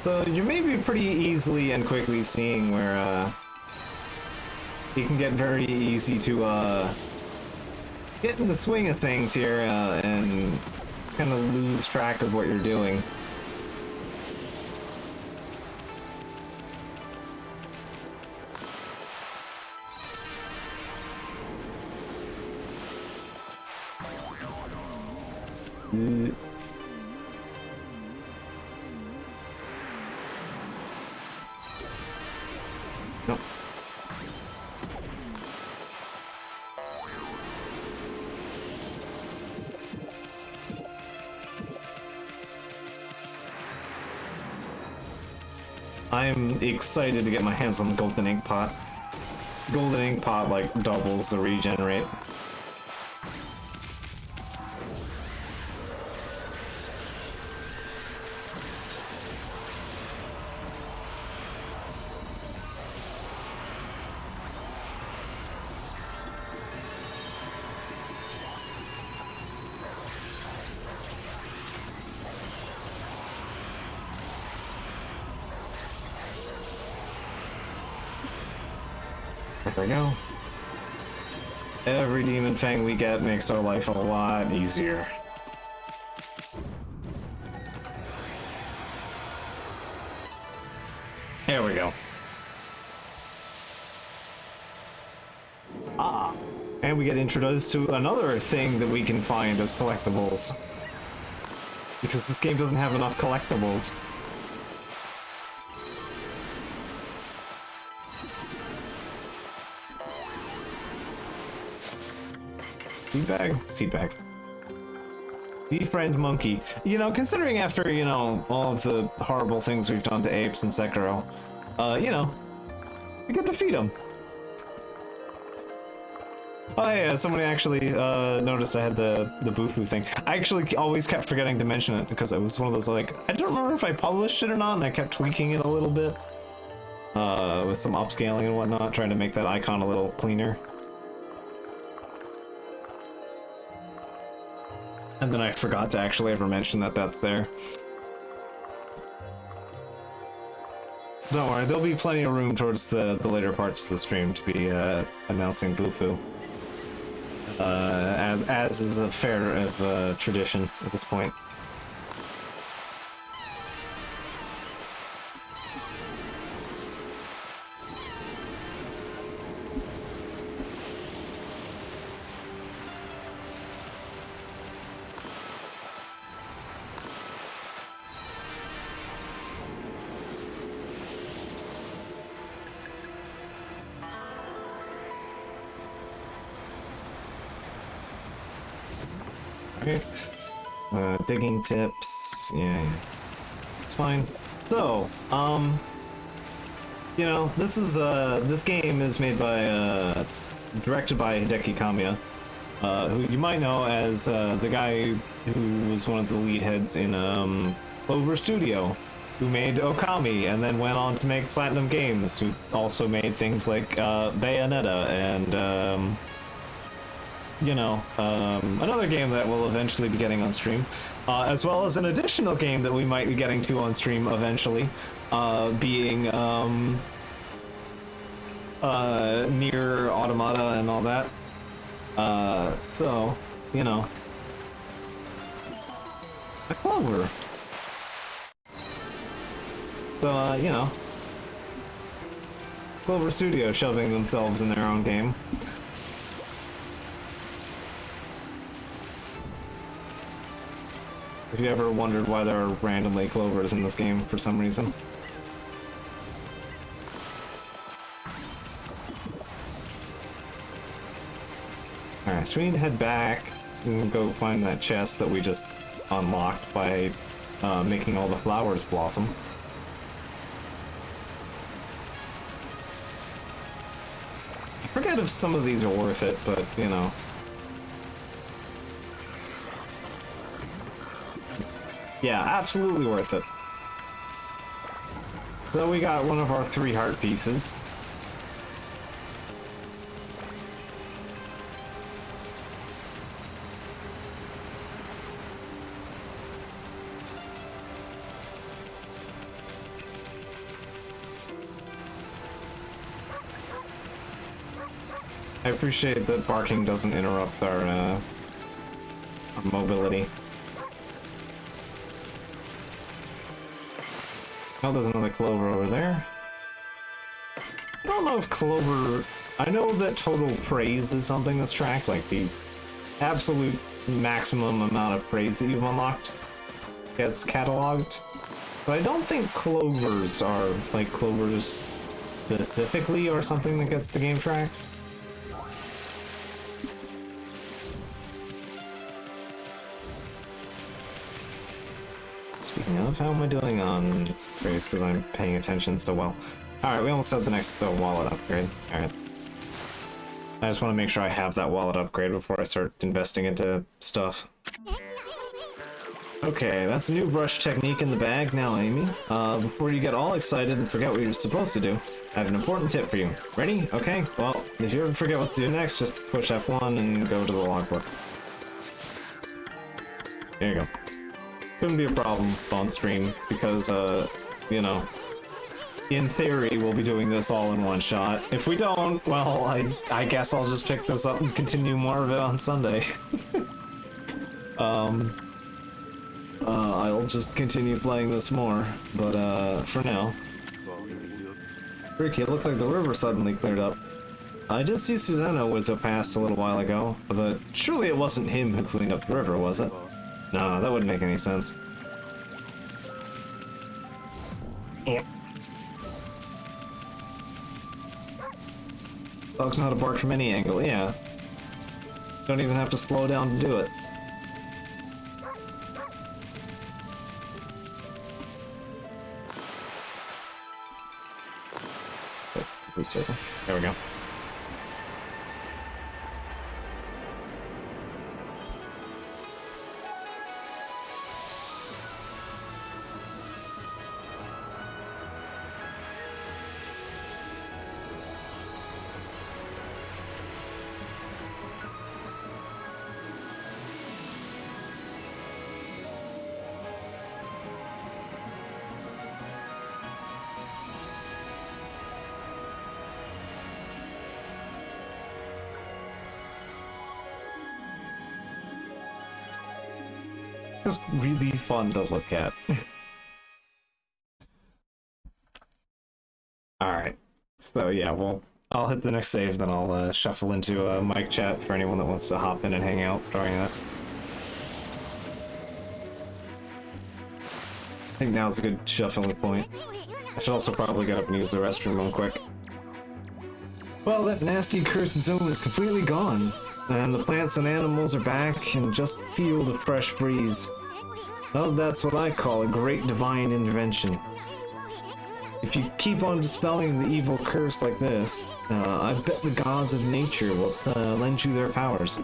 So you may be pretty easily and quickly seeing where it can get very easy to get in the swing of things here and kind of lose track of what you're doing. Nope. I'm excited to get my hands on the golden ink pot. Golden ink pot like doubles the regenerate. There we go. Every demon fang we get makes our life a lot easier. There we go. Ah, and we get introduced to another thing that we can find as collectibles. Because this game doesn't have enough collectibles. Seed bag? Seed bag. Befriend monkey. You know, considering after, you know, all of the horrible things we've done to apes in Sekiro, you know, we get to feed them. Oh yeah, someone actually noticed I had the Bufu thing. I actually always kept forgetting to mention it because it was one of those, like, I don't remember if I published it or not, and I kept tweaking it a little bit. With some upscaling and whatnot, trying to make that icon a little cleaner. And then I forgot to actually ever mention that that's there. Don't worry, there'll be plenty of room towards the later parts of the stream to be announcing Bufu. As is a fair of tradition at this point. Okay. Digging tips. Yeah, it's fine. So, you know, this is this game is made by directed by Hideki Kamiya, who you might know as the guy who was one of the lead heads in Clover Studio, who made Okami and then went on to make Platinum Games, who also made things like Bayonetta and you know, another game that we'll eventually be getting on stream, as well as an additional game that we might be getting to on stream eventually, being Near Automata and all that. So, you know, a Clover. So, you know, Clover Studio shoving themselves in their own game. If you ever wondered why there are randomly Clovers in this game for some reason. Alright, so we need to head back and go find that chest that we just unlocked by making all the flowers blossom. I forget if some of these are worth it, but, you know. Yeah, absolutely worth it. So we got one of our 3 heart pieces. I appreciate that barking doesn't interrupt our mobility. Oh, there's another clover over there. I don't know if clover... I know that total praise is something that's tracked, like the absolute maximum amount of praise that you've unlocked gets cataloged. But I don't think clovers are, like, clovers specifically or something that get the game tracks. Speaking of, how am I doing on praise? Because I'm paying attention so well. Alright, we almost have the next wallet upgrade. Alright. I just want to make sure I have that wallet upgrade before I start investing into stuff. Okay, that's a new brush technique in the bag now, Amy. Before you get all excited and forget what you're supposed to do, I have an important tip for you. Ready? Okay, well, if you ever forget what to do next, just push F1 and go to the logbook. There you go. Shouldn't be a problem on stream, because, you know, in theory, we'll be doing this all in one shot. If we don't, well, I guess I'll just pick this up and continue more of it on Sunday. I'll just continue playing this more, but, for now. Ricky, it looked like the river suddenly cleared up. I did see Sudeno was past a little while ago, but surely it wasn't him who cleaned up the river, was it? No, that wouldn't make any sense. Yep. Dogs know how to bark from any angle, yeah. Don't even have to slow down to do it. Complete circle. There we go. Just really fun to look at. Alright, so yeah, well, I'll hit the next save, then I'll shuffle into a mic chat for anyone that wants to hop in and hang out during that. I think now's a good shuffling point. I should also probably get up and use the restroom real quick. Well, that nasty cursed zone is completely gone, and the plants and animals are back and just feel the fresh breeze. Well, that's what I call a great divine intervention. If you keep on dispelling the evil curse like this, I bet the gods of nature will lend you their powers.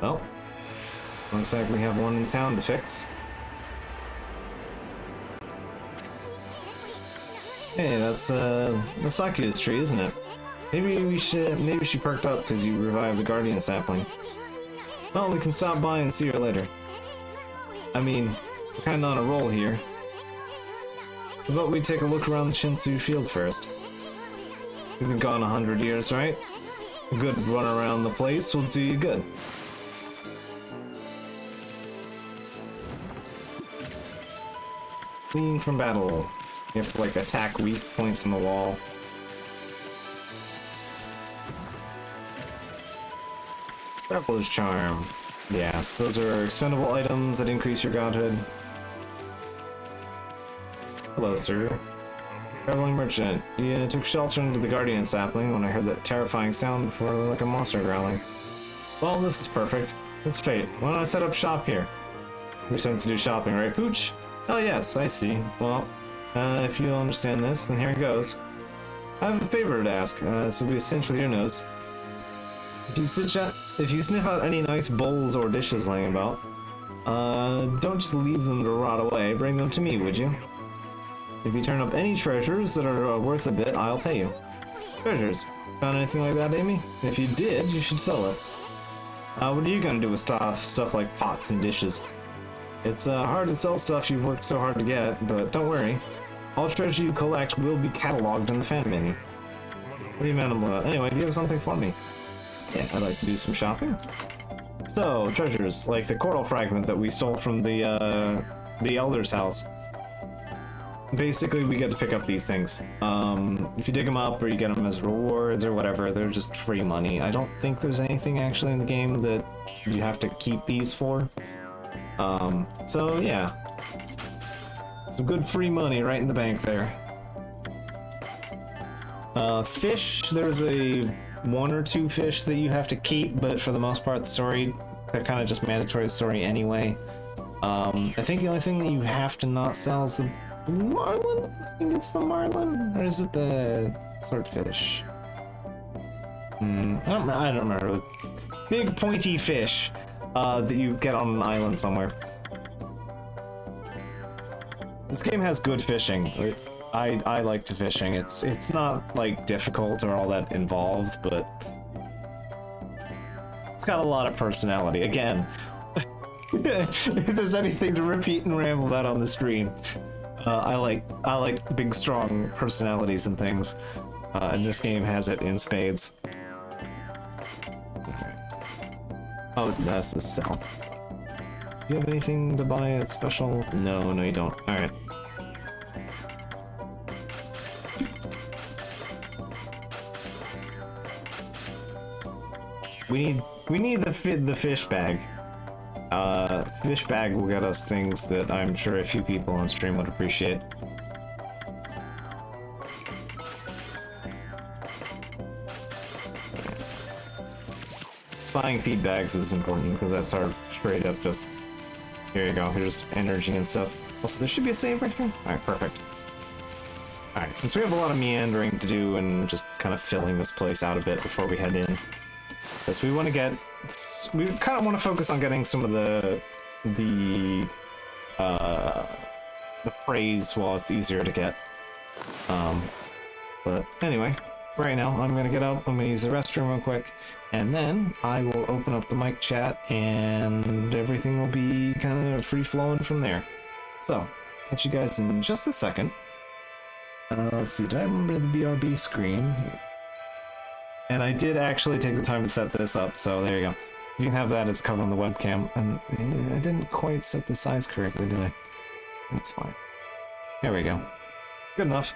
Well, looks like we have one in town to fix. Hey, that's Sakuya's tree, isn't it? Maybe she perked up because you revived the guardian sapling. Well, we can stop by and see her later. I mean, we're kinda on a roll here. How about we take a look around the Shinsu field first? We've been gone 100 years, right? A good run around the place will do you good. Fleeing from battle. You have to, like, attack weak points in the wall. Traveler's Charm. Yes, those are expendable items that increase your godhood. Hello, sir. Traveling merchant. You took shelter under the guardian sapling when I heard that terrifying sound before, like a monster growling. Well, this is perfect. It's fate. Why don't I set up shop here? You're sent to do shopping, right, Pooch? Oh yes, I see. Well, if you understand this, then here it goes. I have a favor to ask. This will be a cinch with your nose. If you sniff out any nice bowls or dishes laying about, don't just leave them to rot away. Bring them to me, would you? If you turn up any treasures that are worth a bit, I'll pay you. Treasures? Found anything like that, Amy? If you did, you should sell it. What are you gonna do with stuff like pots and dishes? It's hard to sell stuff you've worked so hard to get, but don't worry. All treasure you collect will be cataloged in the fan menu. What do you mean? Anyway, do you have something for me? Yeah, I'd like to do some shopping. So, treasures, like the coral fragment that we stole from the Elder's house. Basically, we get to pick up these things. If you dig them up or you get them as rewards or whatever, they're just free money. I don't think there's anything actually in the game that you have to keep these for. So yeah. Some good free money right in the bank there. Fish, there's a 1 or 2 fish that you have to keep, but for the most part, the story, they're kind of just mandatory story anyway. I think the only thing that you have to not sell is the marlin? I think it's the marlin? Or is it the swordfish? I don't remember. Big pointy fish that you get on an island somewhere. This game has good fishing. I like the fishing. It's not like difficult or all that involved, but it's got a lot of personality. Again, if there's anything to repeat and ramble about on the stream, I like big, strong personalities and things, and this game has it in spades. Okay. Oh, that's the sell. Do you have anything to buy at special? No, you don't. All right. We need the fish bag. Fish bag will get us things that I'm sure a few people on stream would appreciate. Buying feed bags is important because that's our straight up just, here you go, here's energy and stuff. Also, there should be a save right here. Alright, perfect. Alright, since we have a lot of meandering to do and just kind of filling this place out a bit before we head in, because we want to get, we kind of want to focus on getting some of the praise while it's easier to get. But anyway, right now I'm gonna get up, I'm gonna use the restroom real quick, and then I will open up the mic chat and everything will be kind of free flowing from there. So, catch you guys in just a second. Let's see, did I remember the BRB screen? And I did actually take the time to set this up, so there you go. You can have that as cover on the webcam, and I didn't quite set the size correctly, did I? That's fine. There we go. Good enough.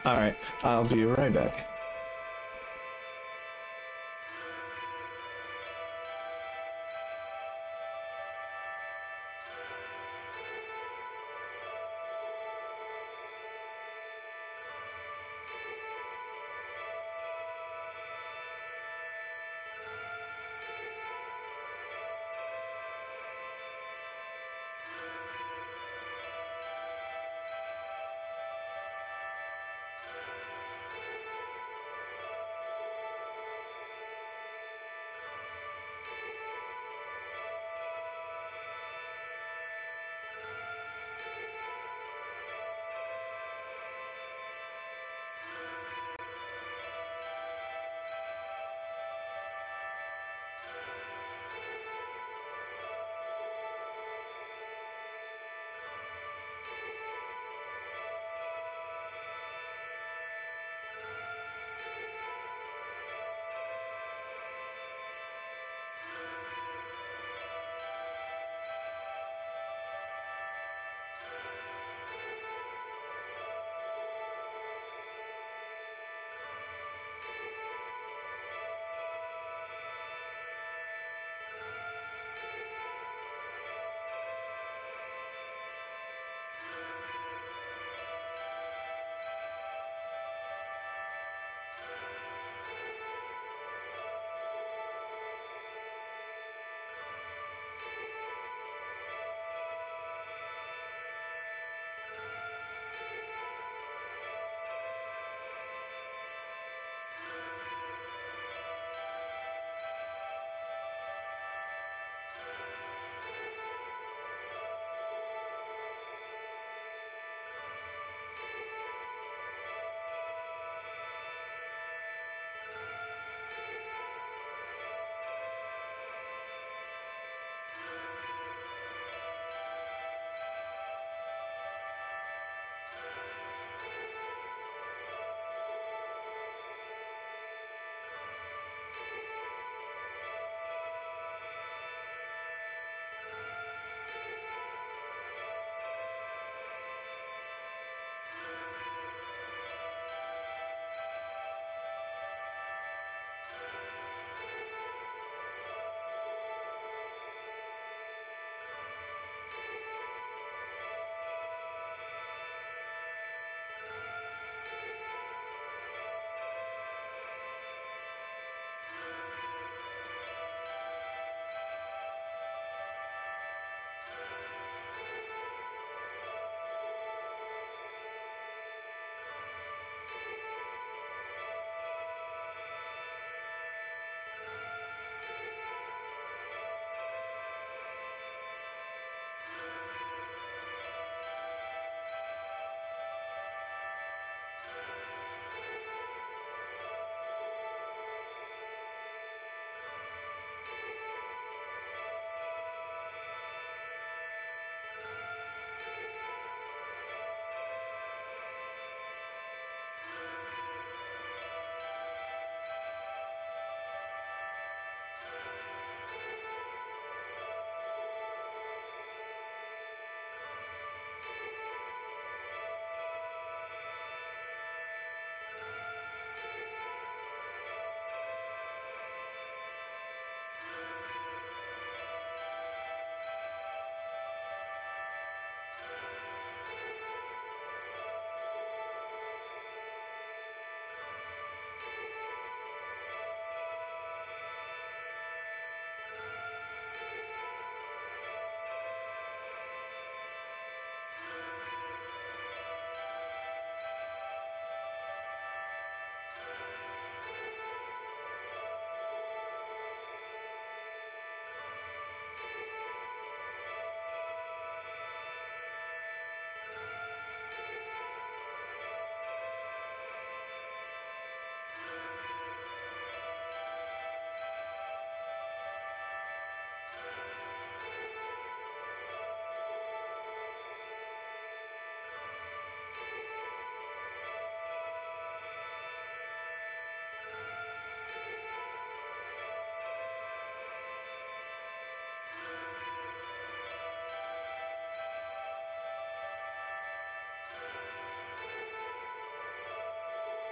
Alright, I'll be right back.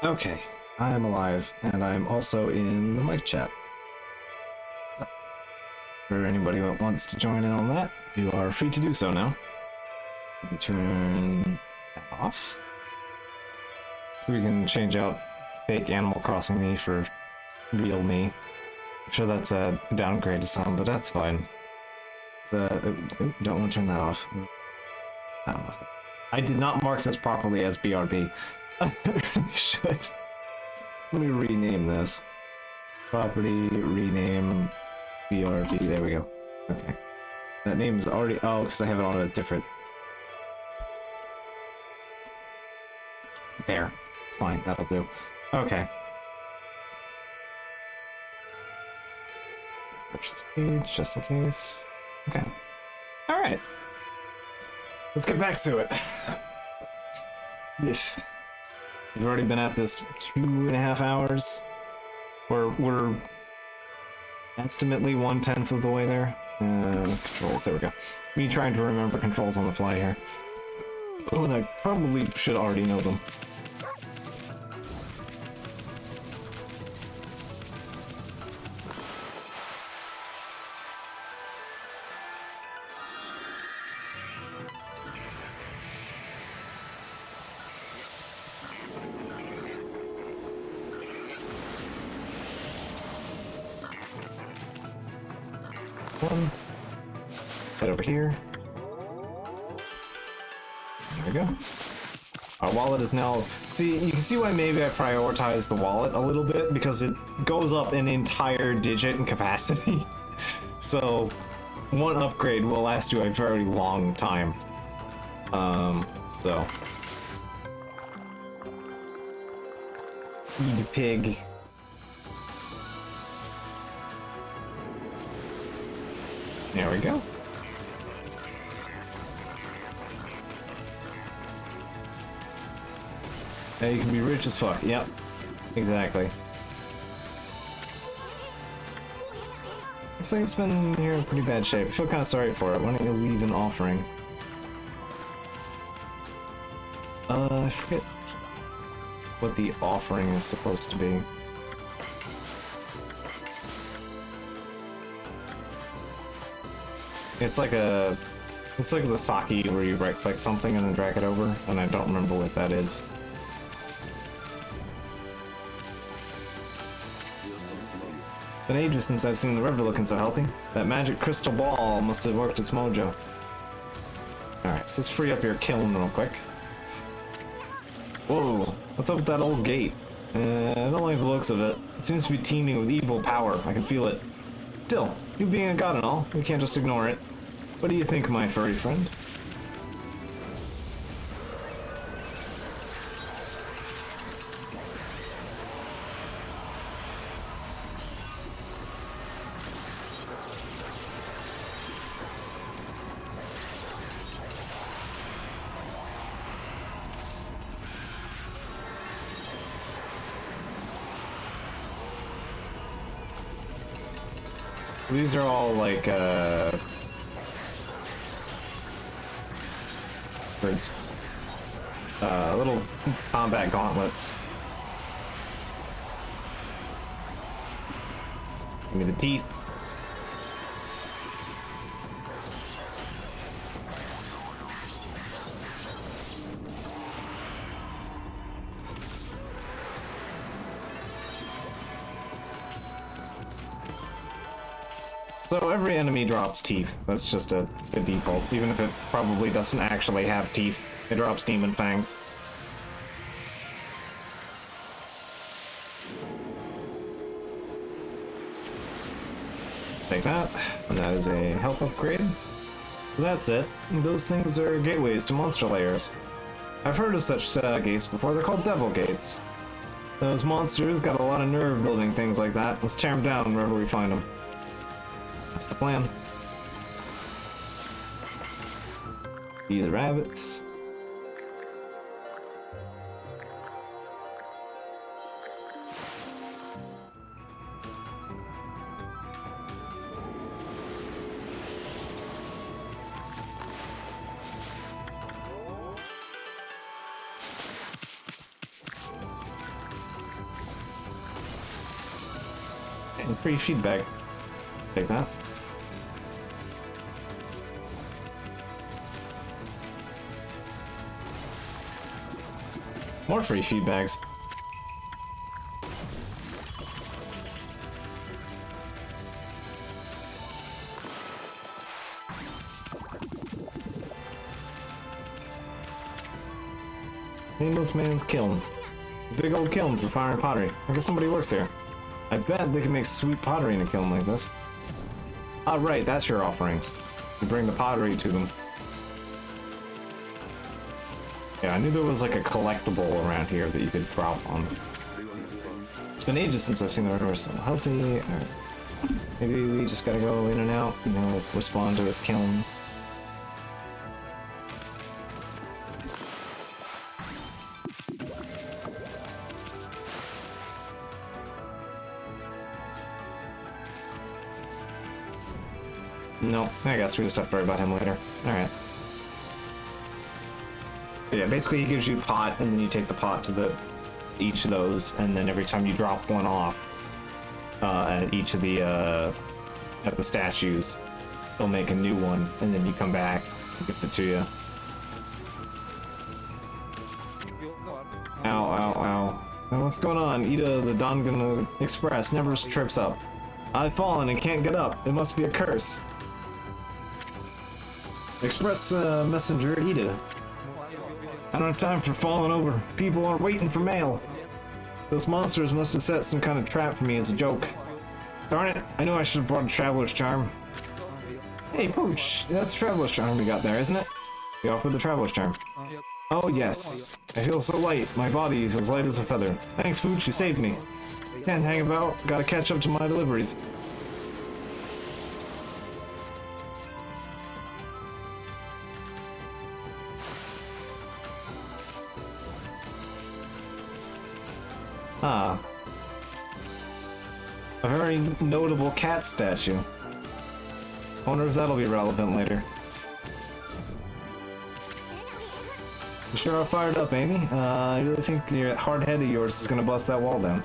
Okay, I am alive, and I'm also in the mic chat. For anybody that wants to join in on that, you are free to do so now. Let me turn that off. So we can change out fake Animal Crossing me for real me. I'm sure that's a downgrade to some, but that's fine. It's don't want to turn that off. I don't know. I did not mark this properly as BRB. I really should. Let me rename this. Property, rename, BRB. There we go. Okay. That name is already... Oh, because I have it on a different... There. Fine, that'll do. Okay. Refresh this page, just in case. Okay. Alright. Let's get back to it. Yes. We've already been at this 2.5 hours. We're estimately 1/10 of the way there. Controls, there we go. Me trying to remember controls on the fly here. Oh, and I probably should already know them. One. Set over here. There we go. Our wallet is now... See, you can see why maybe I prioritize the wallet a little bit, because it goes up an entire digit in capacity. So, one upgrade will last you a very long time. So... Eat a pig. There we go. Now you can be rich as fuck. Yep. Exactly. Looks like it's been here in pretty bad shape. I feel kind of sorry for it. Why don't you leave an offering? I forget what the offering is supposed to be. It's like the Saki where you right-click something and then drag it over, and I don't remember what that is. Been ages since I've seen the river looking so healthy. That magic crystal ball must have worked its mojo. Alright, so let's free up your kiln real quick. Whoa, what's up with that old gate? I don't like the looks of it. It seems to be teeming with evil power. I can feel it. Still, you being a god and all, we can't just ignore it. What do you think, my furry friend? So these are all like, birds. Little combat gauntlets. Give me the teeth. So every enemy drops teeth. That's just a default. Even if it probably doesn't actually have teeth, it drops demon fangs. Take that, and that is a health upgrade. That's it. Those things are gateways to monster layers. I've heard of such gates before. They're called devil gates. Those monsters got a lot of nerve building things like that. Let's tear them down wherever we find them. That's the plan. Be the rabbits. And free feedback. Take that. More free feedbacks. Nameless man's kiln. Big old kiln for fire and pottery. I guess somebody works here. I bet they can make sweet pottery in a kiln like this. Ah, right, that's your offerings. You bring the pottery to them. Yeah, I knew there was like a collectible around here that you could drop on. It's been ages since I've seen the river so healthy. Maybe we just gotta go in and out, you know, respond to this kiln. No, I guess we just have to worry about him later. Alright. Yeah, basically he gives you a pot, and then you take the pot to each of those, and then every time you drop one off at each of the at the statues, they'll make a new one, and then you come back, he gives it to you. Ow, ow, ow. Oh, what's going on? Ida, the Dangan Express never trips up. I've fallen and can't get up. It must be a curse. Express messenger Ida. I don't have time for falling over. People are waiting for mail. Those monsters must have set some kind of trap for me as a joke. Darn it, I knew I should have brought a traveler's charm. Hey, Pooch, that's traveler's charm we got there, isn't it? We offered the traveler's charm. Oh, yes. I feel so light. My body is as light as a feather. Thanks, Pooch, you saved me. Can't hang about. Gotta catch up to my deliveries. Ah. A very notable cat statue. I wonder if that'll be relevant later. You sure are fired up, Amy. I really think your hard head of yours is gonna bust that wall down.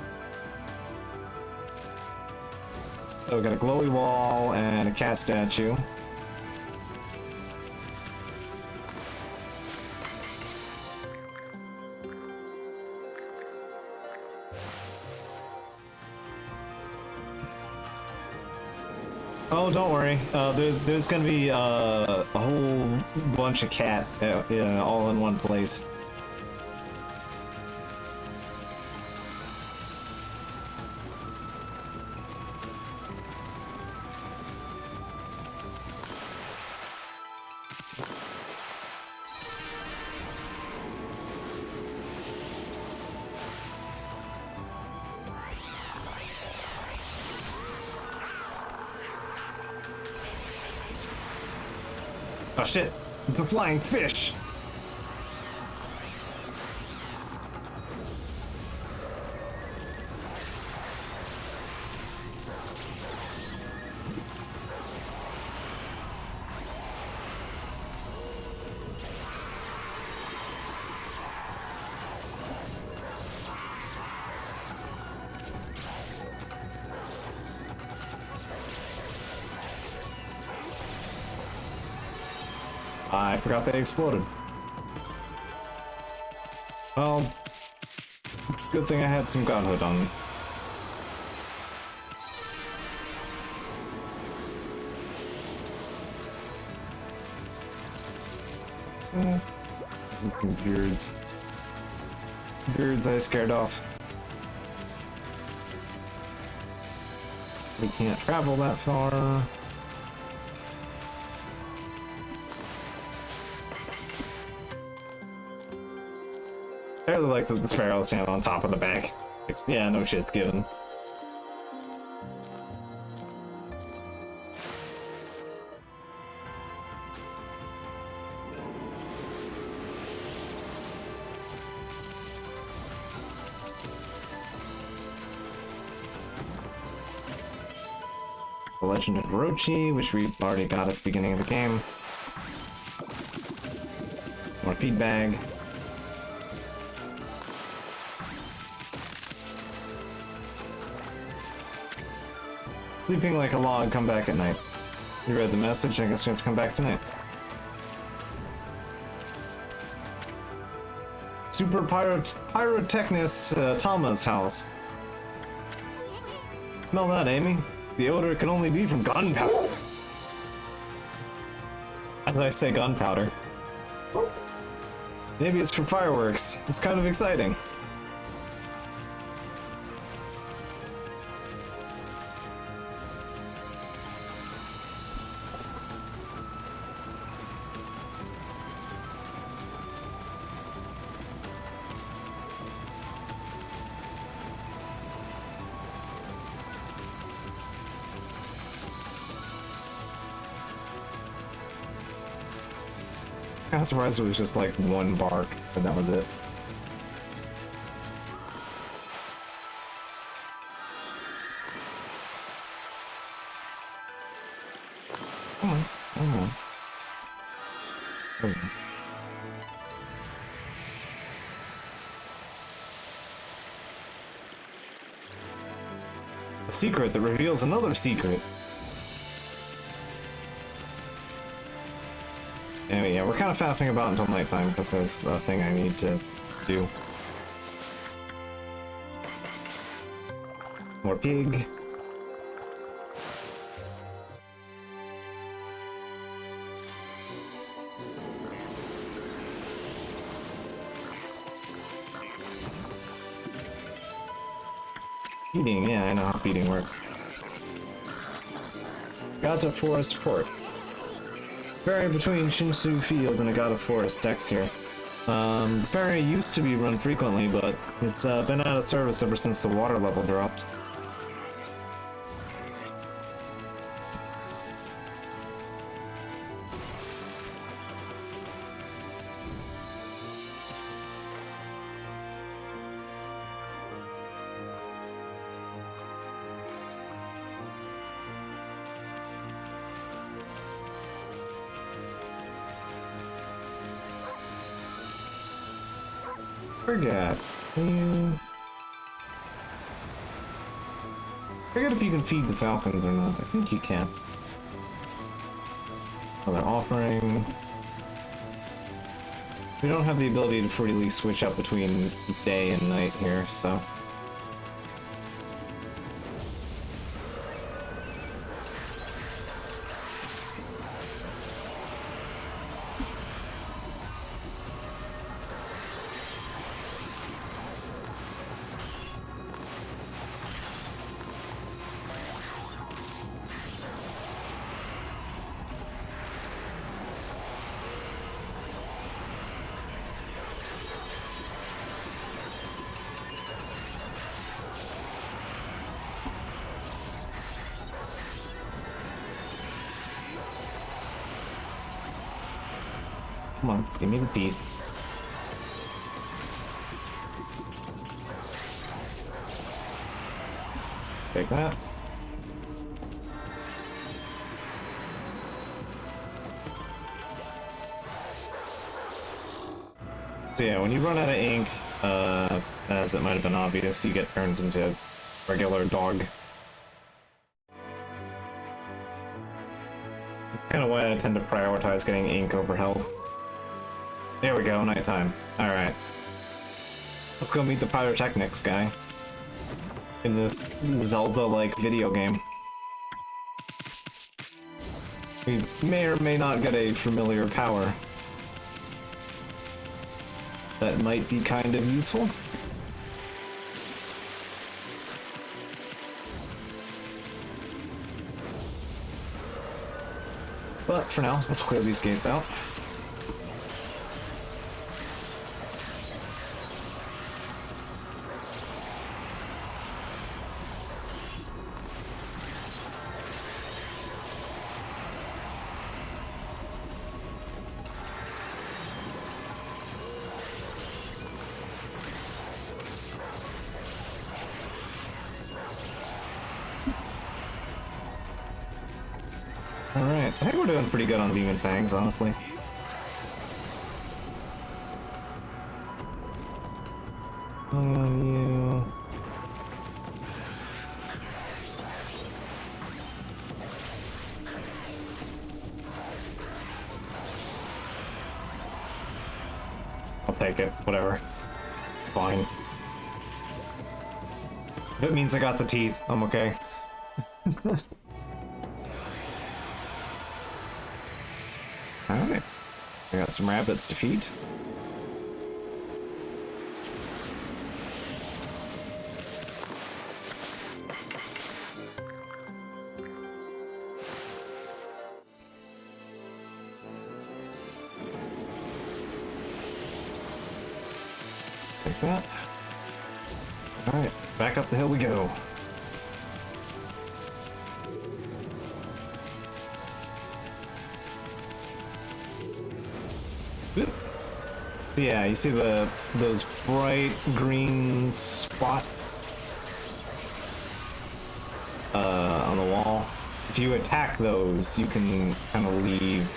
So we got a glowy wall and a cat statue. Oh, don't worry. There's gonna be a whole bunch of cat all in one place. Oh shit, it's a flying fish! I forgot they exploded. Well, good thing I had some godhood on me. So, beards. Beards I scared off. We can't travel that far. I really like that the sparrows stand on top of the bag. Like, yeah, no shit's given. The Legend of Orochi, which we already got at the beginning of the game. More feed bag. Sleeping like a log, come back at night. You read the message, I guess you have to come back tonight. Super Pyrotechnist Tama's house. Smell that, Amy? The odor can only be from gunpowder. As I say gunpowder. Maybe it's from fireworks. It's kind of exciting. I'm surprised it was just like one bark, and that was it. Come on, come on. Come on. A secret that reveals another secret. Anyway, yeah, we're kind of faffing about until nighttime because there's a thing I need to do. More pig. Feeding, yeah, I know how feeding works. Got to Forest Port. Ferry between Shinsu Field and Agata Forest decks here. The ferry used to be run frequently, but it's been out of service ever since the water level dropped. Forget. Forget if you can feed the falcons or not. I think you can. Another offering. We don't have the ability to freely switch up between day and night here, so. Come on, give me the teeth. Take that. So yeah, when you run out of ink, as it might have been obvious, you get turned into a regular dog. It's kind of why I tend to prioritize getting ink over health. There we go, nighttime. Alright. Let's go meet the pyrotechnics guy. In this Zelda-like video game. We may or may not get a familiar power. That might be kind of useful. But for now, let's clear these gates out. Alright, I think we're doing pretty good on Demon Fangs, honestly. You... take it. Whatever. It's fine. If it means I got the teeth, I'm okay. Alright. I got some rabbits to feed. Take that. Alright, back up the hill we go. Oop. Yeah, you see those bright green spots on the wall? If you attack those, you can kind of leave.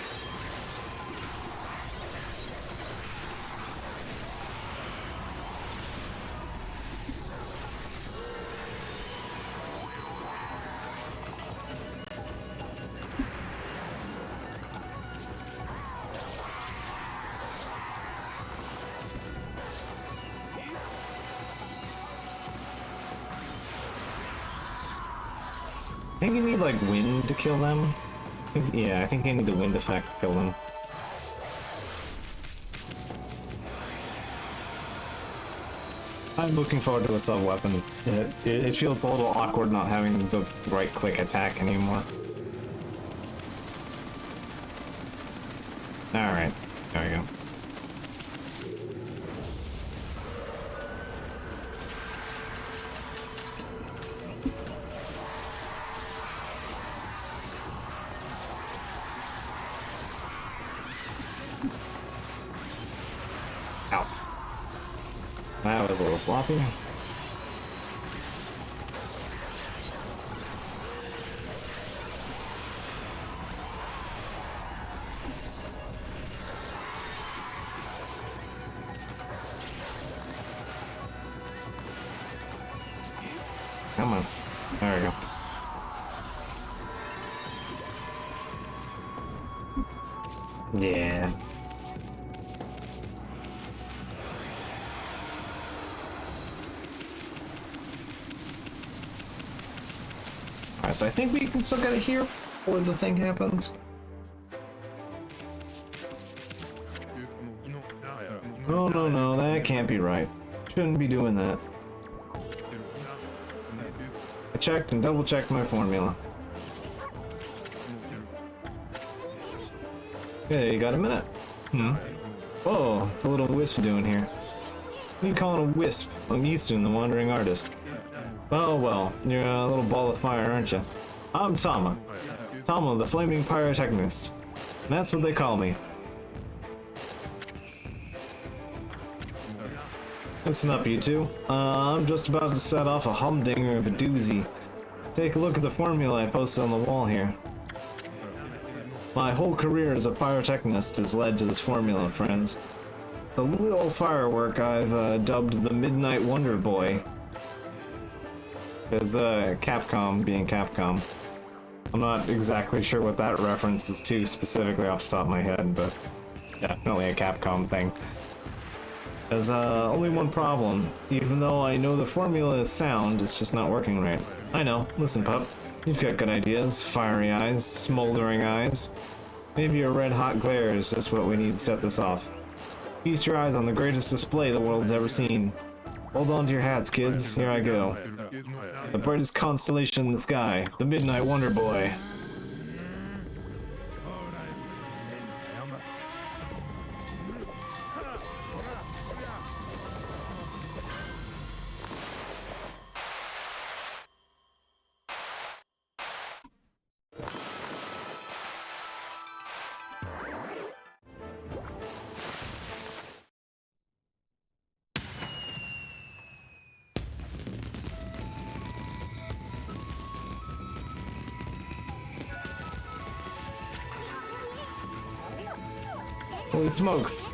I think you need, like, wind to kill them. Yeah, I think you need the wind effect to kill them. I'm looking forward to a sub-weapon. It feels a little awkward not having the right-click attack anymore. Alright, there we go. Ow. That was a little sloppy. Come on. There we go. Yeah. Alright, so I think we can still get it here before the thing happens. Oh, no, that can't be right. Shouldn't be doing that. I checked and double-checked my formula. Yeah, you got a minute. Whoa, it's a little wisp doing here. What are you calling a wisp? I'm Easton, the wandering artist. Oh well, you're a little ball of fire, aren't you? I'm Tama. Tama, the flaming pyrotechnist. That's what they call me. Listen up, you two. I'm just about to set off a humdinger of a doozy. Take a look at the formula I posted on the wall here. My whole career as a pyrotechnist has led to this formula, friends. It's a little firework I've dubbed the Midnight Wonder Boy. Because Capcom being Capcom. I'm not exactly sure what that reference is to specifically off the top of my head, but it's definitely a Capcom thing. There's only one problem. Even though I know the formula is sound, it's just not working right. I know. Listen, pup. You've got good ideas. Fiery eyes, smoldering eyes. Maybe a red-hot glare is just what we need to set this off. Feast your eyes on the greatest display the world's ever seen. Hold on to your hats, kids. Here I go. The brightest constellation in the sky. The Midnight Wonder Boy. Holy smokes!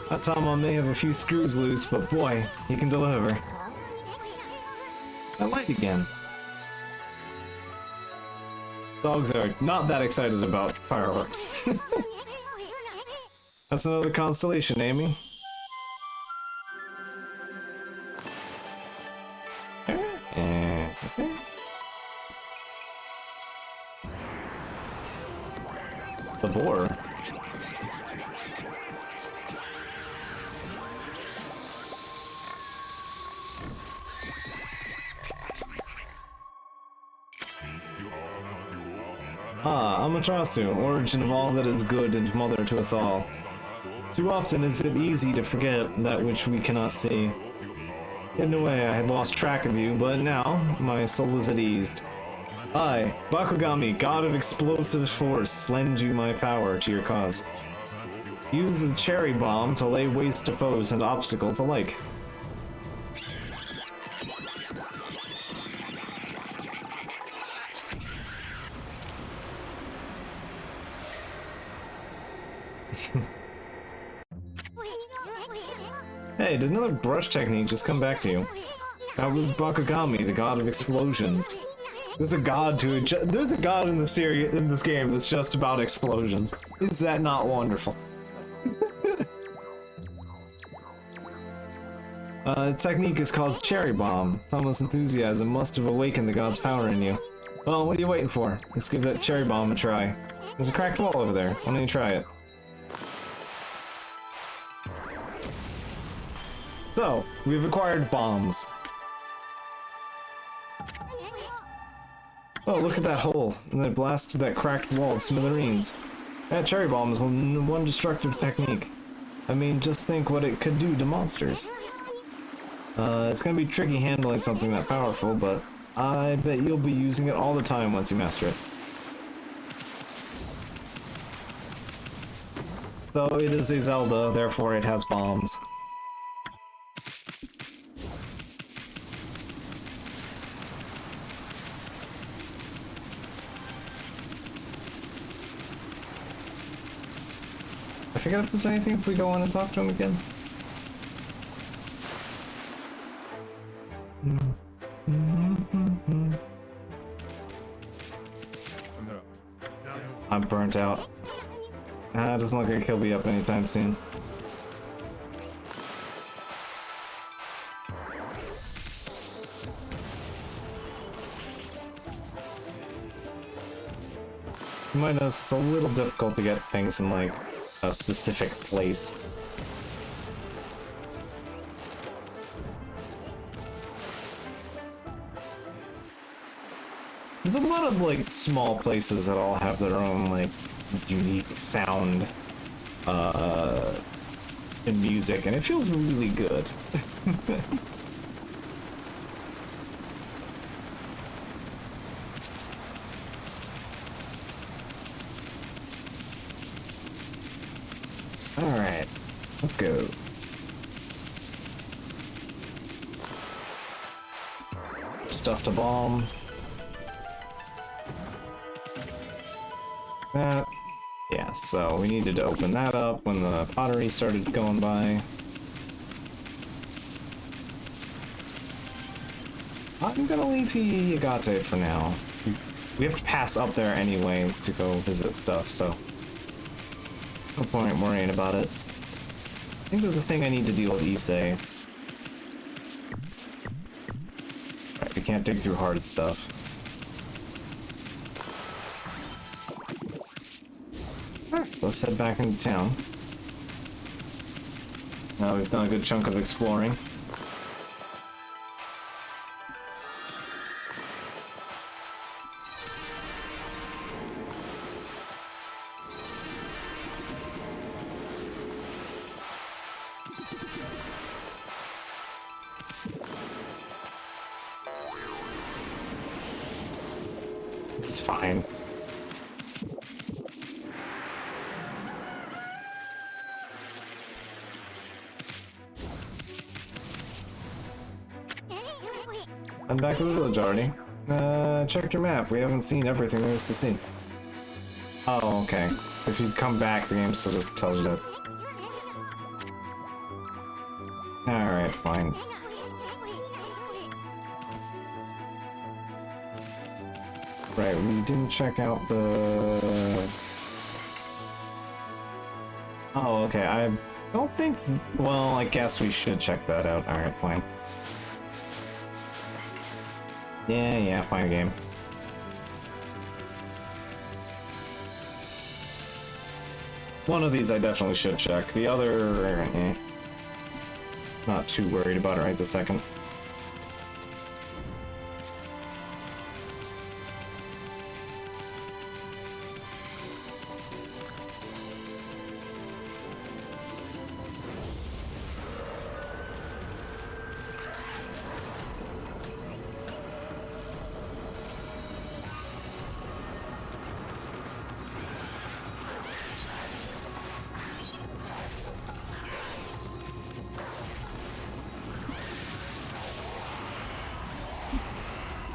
That Tama may have a few screws loose, but boy, he can deliver. That light again. Dogs are not that excited about fireworks. That's another constellation, Amy. The boar? Ah, Amaterasu, origin of all that is good and mother to us all. Too often is it easy to forget that which we cannot see. In a way, I had lost track of you, but now, my soul is at ease. I, Bakugami, god of explosive force, lend you my power to your cause. Use the cherry bomb to lay waste to foes and obstacles alike. Hey, did another brush technique just come back to you? That was Bakugami, the god of explosions. There's a god in the series in this game that's just about explosions. Is that not wonderful? The technique is called Cherry Bomb. Thomas' enthusiasm must have awakened the god's power in you. Well, what are you waiting for? Let's give that Cherry Bomb a try. There's a cracked wall over there. Why don't you try it? So, we've acquired bombs. Oh, look at that hole. And then it blasted that cracked wall to smithereens. That cherry bomb is one destructive technique. I mean, just think what it could do to monsters. It's gonna be tricky handling something that powerful, but I bet you'll be using it all the time once you master it. So, it is a Zelda, therefore it has bombs. I forget if there's anything if we go on and talk to him again. I'm burnt out. It doesn't look like he'll be up anytime soon. You might notice it's a little difficult to get things in, like, a specific place. There's a lot of, like, small places that all have their own, like, unique sound, and music, and it feels really good. Alright, let's go. Stuffed a bomb. That. Yeah, so we needed to open that up when the pottery started going by. I'm gonna leave the Yagate for now. We have to pass up there anyway to go visit stuff, so no point worrying about it. I think there's a thing I need to deal with Issei. Right, we can't dig through hard stuff. Alright, let's head back into town. Now we've done a good chunk of exploring. It's fine. I'm back to the village already. Check your map. We haven't seen everything there is to see. Oh, okay. So if you come back, the game still just tells you that. Alright, fine. Right, we didn't check out the... Oh, okay, I don't think... Well, I guess we should check that out. Alright, fine. Yeah, fine game. One of these I definitely should check. The other, not too worried about it right this second.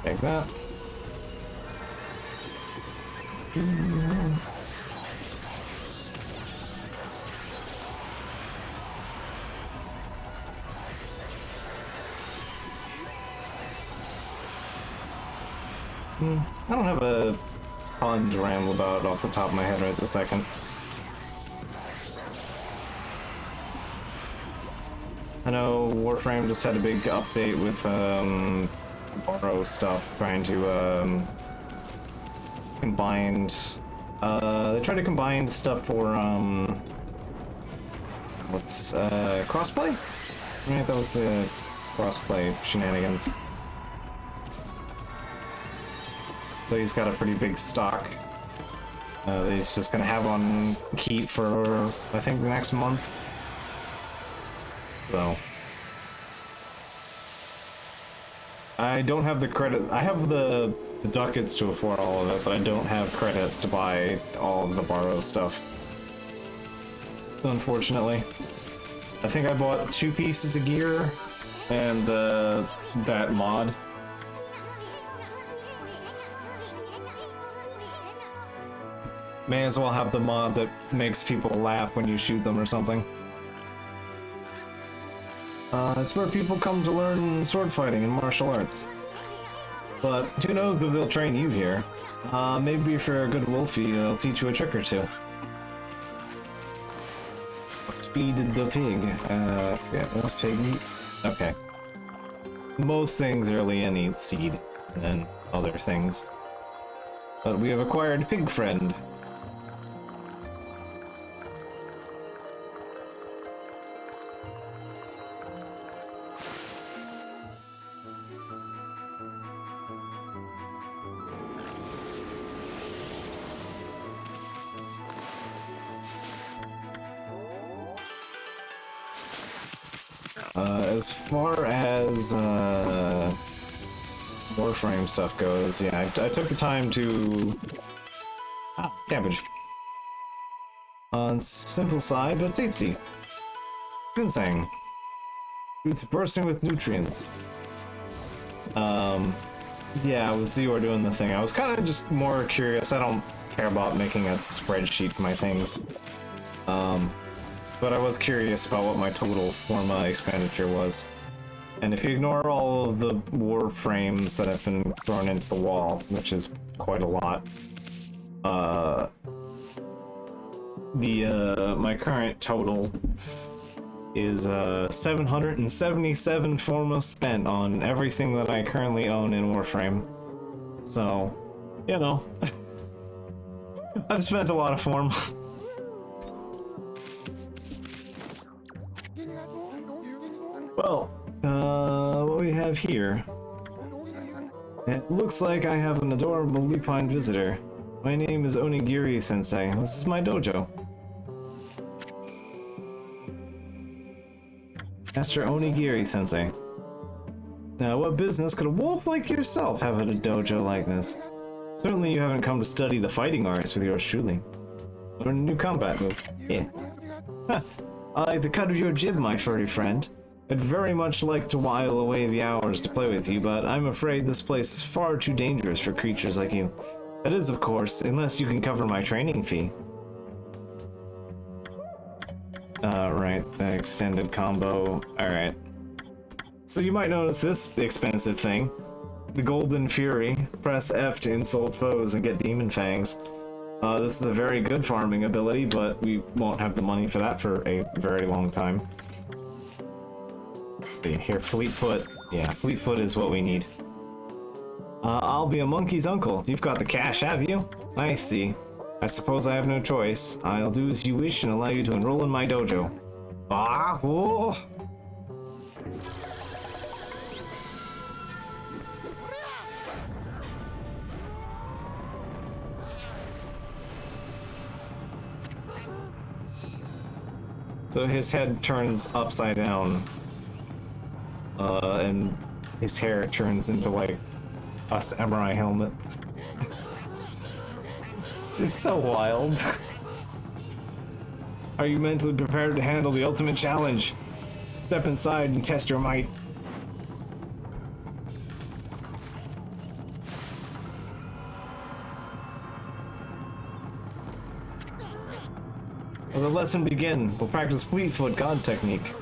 Take that. I don't have a ton to ramble about off the top of my head right this second. I know Warframe just had a big update with borrow stuff, trying to combine. They try to combine stuff for what's crossplay? I mean, that was the crossplay shenanigans. So he's got a pretty big stock that he's just gonna have on keep for I think the next month. So I don't have the credit. I have the ducats to afford all of it, but I don't have credits to buy all of the borrow stuff. Unfortunately. I think I bought 2 pieces of gear and that mod. May as well have the mod that makes people laugh when you shoot them or something. It's where people come to learn sword fighting and martial arts. But who knows if they'll train you here. Maybe if you're a good wolfie, they'll teach you a trick or two. Speed the pig. Yeah, what's pig meat? Okay. Most things early need seed, and then other things. But we have acquired Pig Friend. As far as Warframe stuff goes, yeah, I took the time to... Ah, cabbage. On simple side, but tasty. Ginseng. Fruits bursting with nutrients. Yeah, with Zior doing the thing, I was kind of just more curious. I don't care about making a spreadsheet for my things. But I was curious about what my total Forma expenditure was. And if you ignore all of the Warframes that have been thrown into the wall, which is quite a lot, my current total is 777 Forma spent on everything that I currently own in Warframe. So, you know, I've spent a lot of Forma. Well, what we have here, it looks like I have an adorable lupine visitor. My name is Onigiri-sensei. This is my dojo. Master Onigiri-sensei. Now, what business could a wolf like yourself have at a dojo like this? Certainly you haven't come to study the fighting arts with yours truly. Learn a new combat move. Yeah. Ha! I like the cut of your jib, my furry friend. I'd very much like to while away the hours to play with you, but I'm afraid this place is far too dangerous for creatures like you. That is, of course, unless you can cover my training fee. Right, the extended combo. Alright. So you might notice this expensive thing. The Golden Fury. Press F to insult foes and get Demon Fangs. This is a very good farming ability, but we won't have the money for that for a very long time. See, here, Fleetfoot. Yeah, Fleetfoot is what we need. I'll be a monkey's uncle. You've got the cash, have you? I see. I suppose I have no choice. I'll do as you wish and allow you to enroll in my dojo. Ah, oh. So his head turns upside down, and his hair turns into like a samurai helmet. It's so wild. Are you mentally prepared to handle the ultimate challenge? Step inside and test your might. Will the lesson begin? We'll practice Fleetfoot God technique.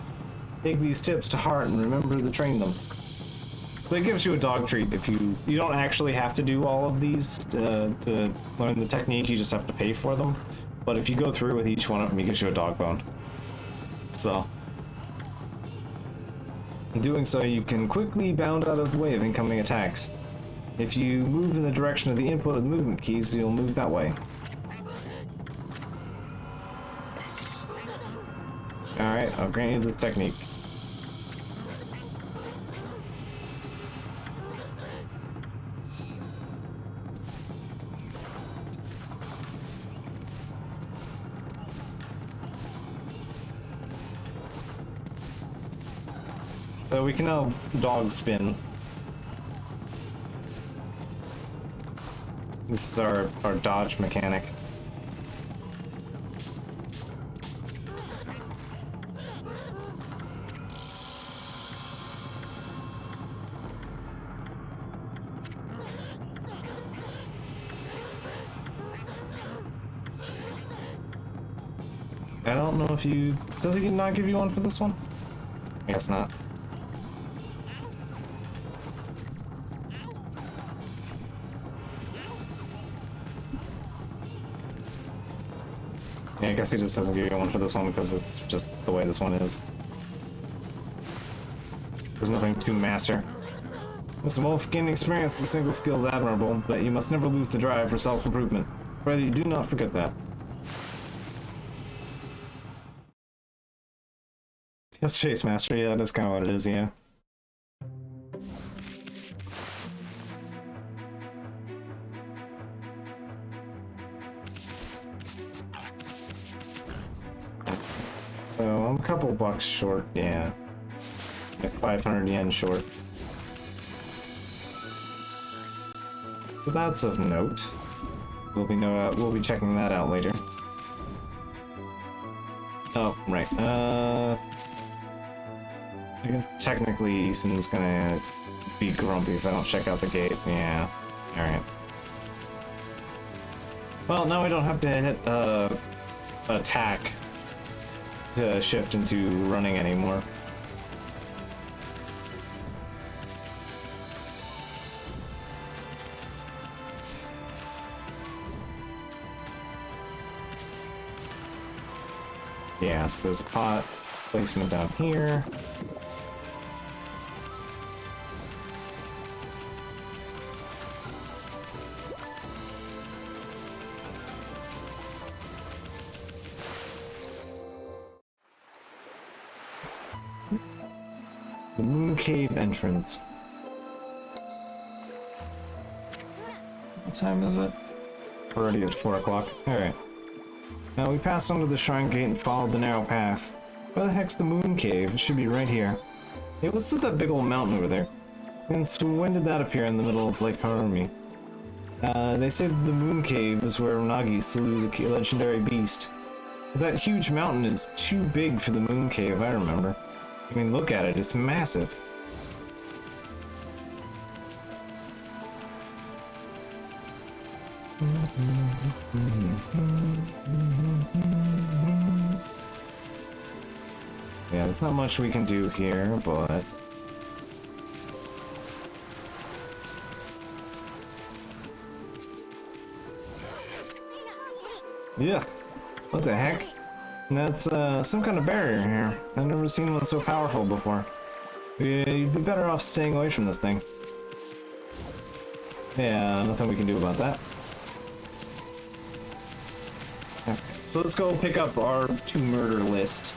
Take these tips to heart and remember to train them. So it gives you a dog treat if you don't actually have to do all of these to learn the technique, you just have to pay for them. But if you go through with each one of them, it gives you a dog bone. So, in doing so, you can quickly bound out of the way of incoming attacks. If you move in the direction of the input of the movement keys, you'll move that way. Alright, I'll grant you this technique. So we can now dog spin. This is our dodge mechanic. I don't know if you... Does he not give you one for this one? I guess not. Yeah, I guess he just doesn't give you one for this one because it's just the way this one is. There's nothing to master. This wolf gaining experience, the single skill is admirable, but you must never lose the drive for self-improvement. Rather, you do not forget that. Yes, Chase Master, yeah, that's kind of what it is, yeah. So, I'm a couple bucks short, yeah. Like 500 yen short. So that's of note. We'll be checking that out later. Oh, right. I guess technically Eason's gonna be grumpy if I don't check out the gate. Yeah. Alright. Well, now we don't have to hit attack to shift into running anymore. Yeah, so there's a pot placement down here. The Moon Cave entrance. What time is it? We're already at 4 o'clock. Alright. Now we passed under the shrine gate and followed the narrow path. Where the heck's the Moon Cave? It should be right here. Hey, what's with that big old mountain over there? Since when did that appear in the middle of Lake Harumi? They say that the Moon Cave is where Unagi slew the legendary beast. But that huge mountain is too big for the Moon Cave, I remember. I mean, look at it, it's massive. Yeah, there's not much we can do here, but... Yeah, what the heck? That's some kind of barrier here. I've never seen one so powerful before. You'd be better off staying away from this thing. Yeah, nothing we can do about that. Okay, so let's go pick up our 2 murder list.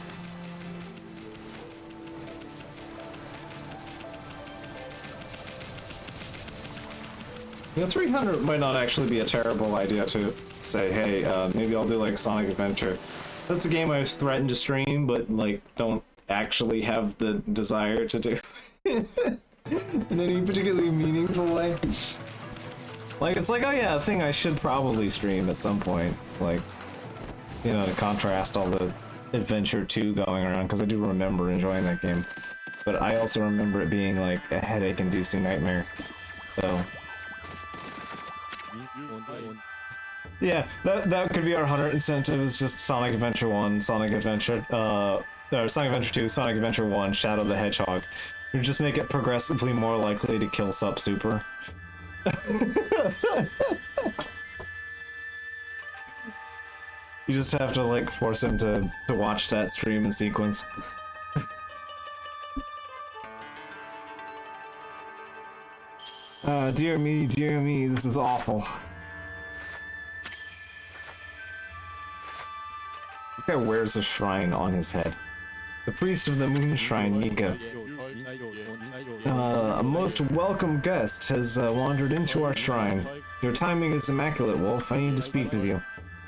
You know, 300 might not actually be a terrible idea to say, hey, maybe I'll do like Sonic Adventure. That's a game I've threatened to stream, but like don't actually have the desire to do in any particularly meaningful way. Like, it's like, oh yeah, a thing I should probably stream at some point. Like, you know, to contrast all the Adventure 2 going around, because I do remember enjoying that game. But I also remember it being like a headache-inducing nightmare. So... yeah, that could be our 100 incentive, is just Sonic Adventure 1, Sonic Adventure, or Sonic Adventure 2, Sonic Adventure 1, Shadow the Hedgehog. You just make it progressively more likely to kill Sup Super. You just have to, like, force him to watch that stream in sequence. Dear me, this is awful. This guy wears a shrine on his head. The priest of the moon shrine, Mika. A most welcome guest has wandered into our shrine. Your timing is immaculate, Wolf. I need to speak with you.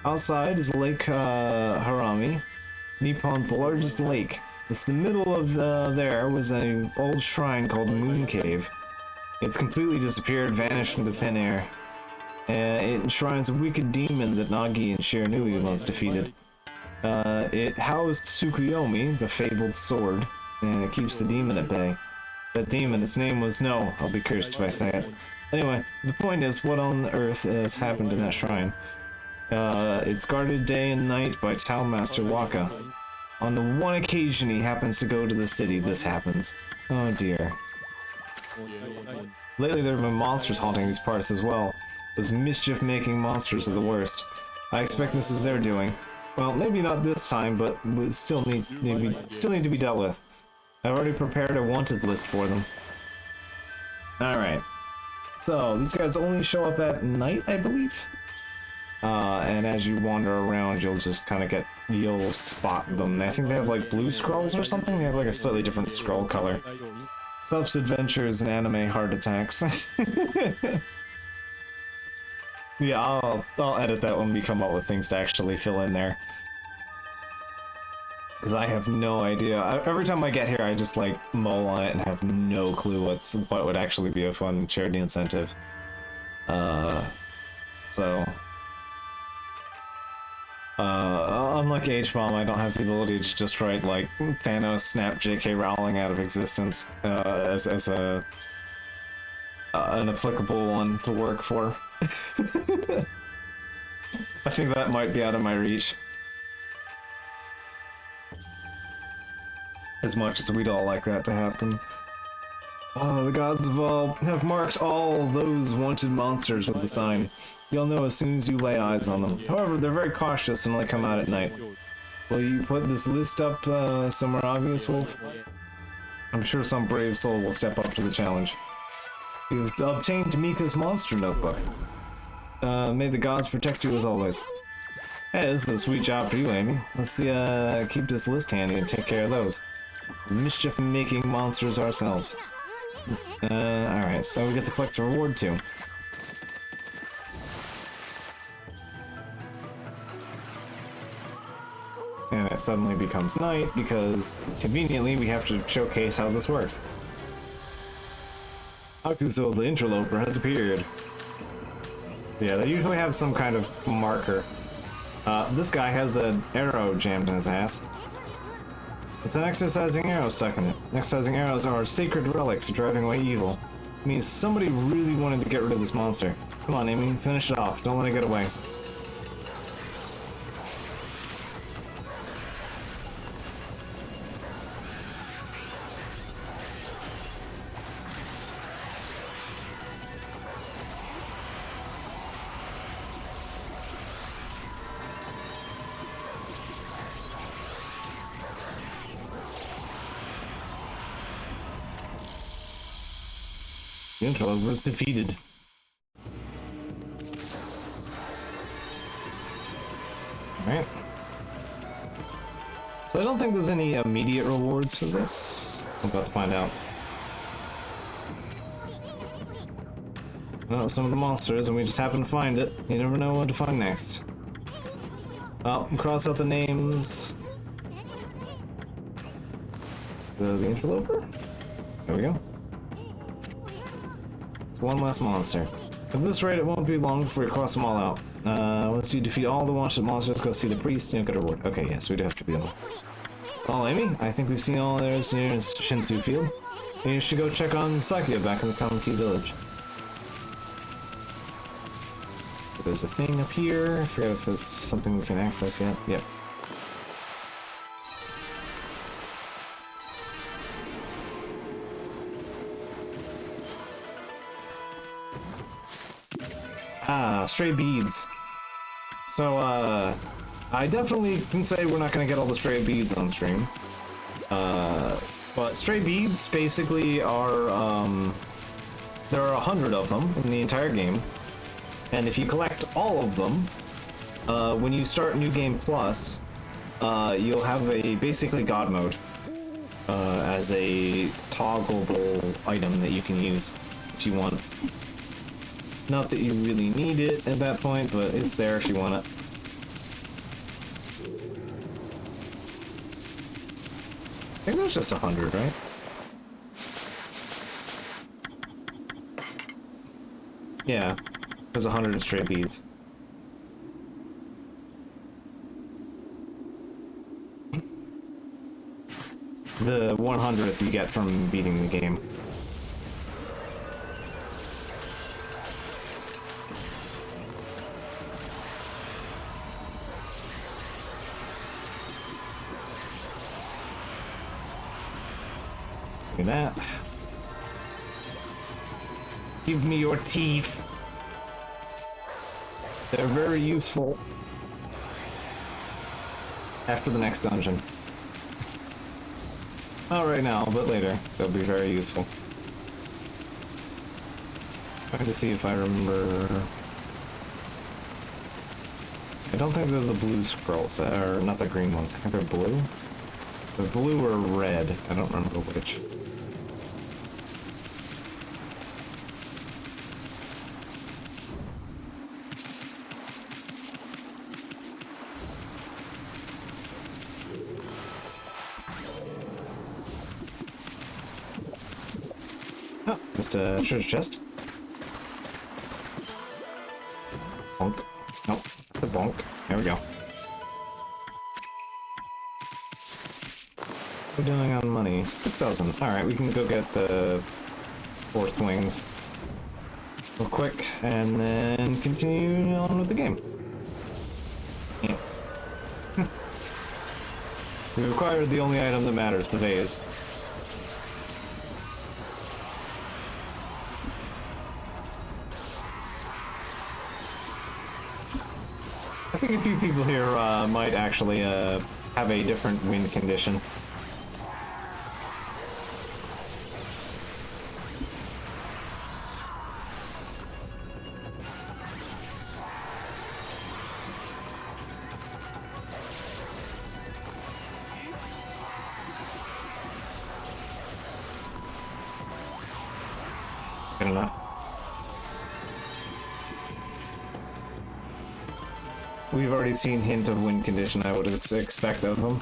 Outside is Lake Harami, Nippon's largest lake. It's the middle of there was an old shrine called Moon Cave. It's completely disappeared, vanished into thin air. It enshrines a wicked demon that Nagi and Shiranui once defeated. It housed Tsukuyomi, the fabled sword, and it keeps the demon at bay. That demon, its name was No, I'll be cursed if I say it. Anyway, the point is, what on earth has happened in that shrine? It's guarded day and night by Tao Master Waka. On the one occasion he happens to go to the city, this happens. Oh dear. Lately there have been monsters haunting these parts as well. Those mischief-making monsters are the worst. I expect this is their doing. Well, maybe not this time, but we still need to be dealt with. I've already prepared a wanted list for them. Alright. So, these guys only show up at night, I believe? And as you wander around, you'll just kind of you'll spot them. I think they have like blue scrolls or something? They have like a slightly different scroll color. Sup's adventures and anime heart attacks. Yeah, I'll edit that when we come up with things to actually fill in there. Because I have no idea. Every time I get here, I just like mull on it and have no clue what would actually be a fun charity incentive. Unlike H-Bomb, I don't have the ability to just write like Thanos snap J.K. Rowling out of existence as an applicable one to work for. I think that might be out of my reach. As much as we'd all like that to happen. Oh, the gods of all have marked all those wanted monsters with the sign. You'll know as soon as you lay eyes on them. However, they're very cautious and only come out at night. Will you put this list up somewhere obvious, Wolf? I'm sure some brave soul will step up to the challenge. You've obtained Mika's monster notebook. May the gods protect you as always. Hey, this is a sweet job for you, Amy. Let's see, keep this list handy and take care of those. Mischief-making monsters ourselves. Alright, so we get to collect the reward too. And it suddenly becomes night because, conveniently, we have to showcase how this works. Hakuzo the interloper has appeared. Yeah, they usually have some kind of marker. This guy has an arrow jammed in his ass. It's an exercising arrow stuck in it. Exercising arrows are sacred relics driving away evil. It means somebody really wanted to get rid of this monster. Come on, Amy, finish it off. Don't let it get away. The interloper was defeated. Alright. So I don't think there's any immediate rewards for this. I'm about to find out. Oh, some of the monsters, and we just happen to find it. You never know what to find next. Well, cross out the names. The interloper? There we go. It's one less monster. At this rate, it won't be long before we cross them all out. Once you defeat all the wanted monsters, go see the priest and you'll get a reward. Okay, yes, we do have to be able. Well, Amy, I think we've seen all there is near Shinsu Field. You should go check on Sakya back in the Kamiki village. So there's a thing up here. I forget if it's something we can access yet. Yep. Ah, stray beads. So, I definitely can say we're not gonna get all the stray beads on stream. But stray beads basically are, there are 100 of them in the entire game. And if you collect all of them, when you start New Game Plus, you'll have a basically God mode as a toggleable item that you can use if you want. Not that you really need it at that point, but it's there if you want it. I think there's just 100, right? Yeah, there's 100 stray beads. The 100th you get from beating the game. Look at that. Give me your teeth. They're very useful. After the next dungeon. Not right now, but later. They'll be very useful. Trying to see if I remember. I don't think they're the blue scrolls, or not the green ones. I think they're blue. They're blue or red. I don't remember which. Oh, just a treasure chest. Bonk. Nope, that's a bonk. There we go. We're doing on money. 6,000. Alright, we can go get the fourth wings real quick and then continue on with the game. Yeah. We acquired the only item that matters, the vase. I think a few people here might actually have a different wind condition. Good enough. We've already seen hint of wind condition I would expect of them.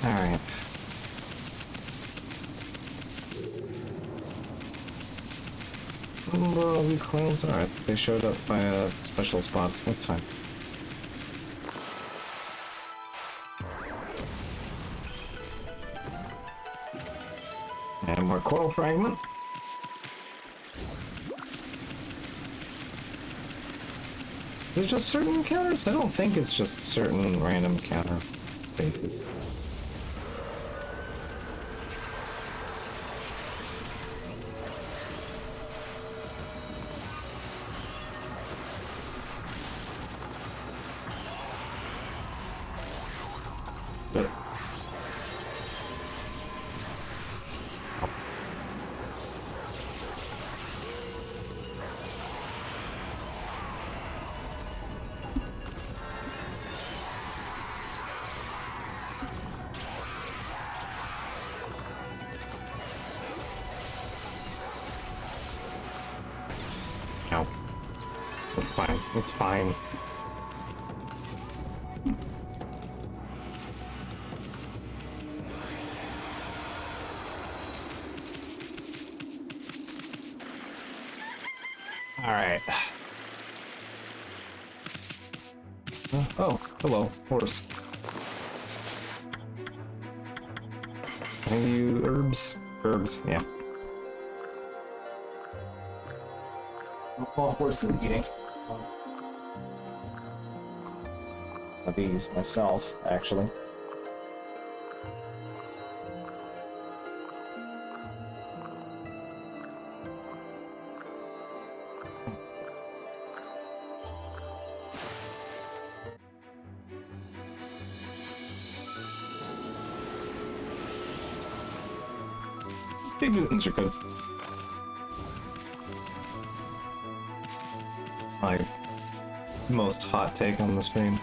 Alright. Where are all these clowns? Alright, they showed up by special spots. That's fine. And more coral fragment. Is it just certain encounters? I don't think it's just certain random counter faces. But no. That's fine. It's fine. All right. Oh, hello, horse. Thank you, herbs. Herbs, yeah. Well, horse is eating. These myself, actually. Big mutants are good. My most hot take on the stream.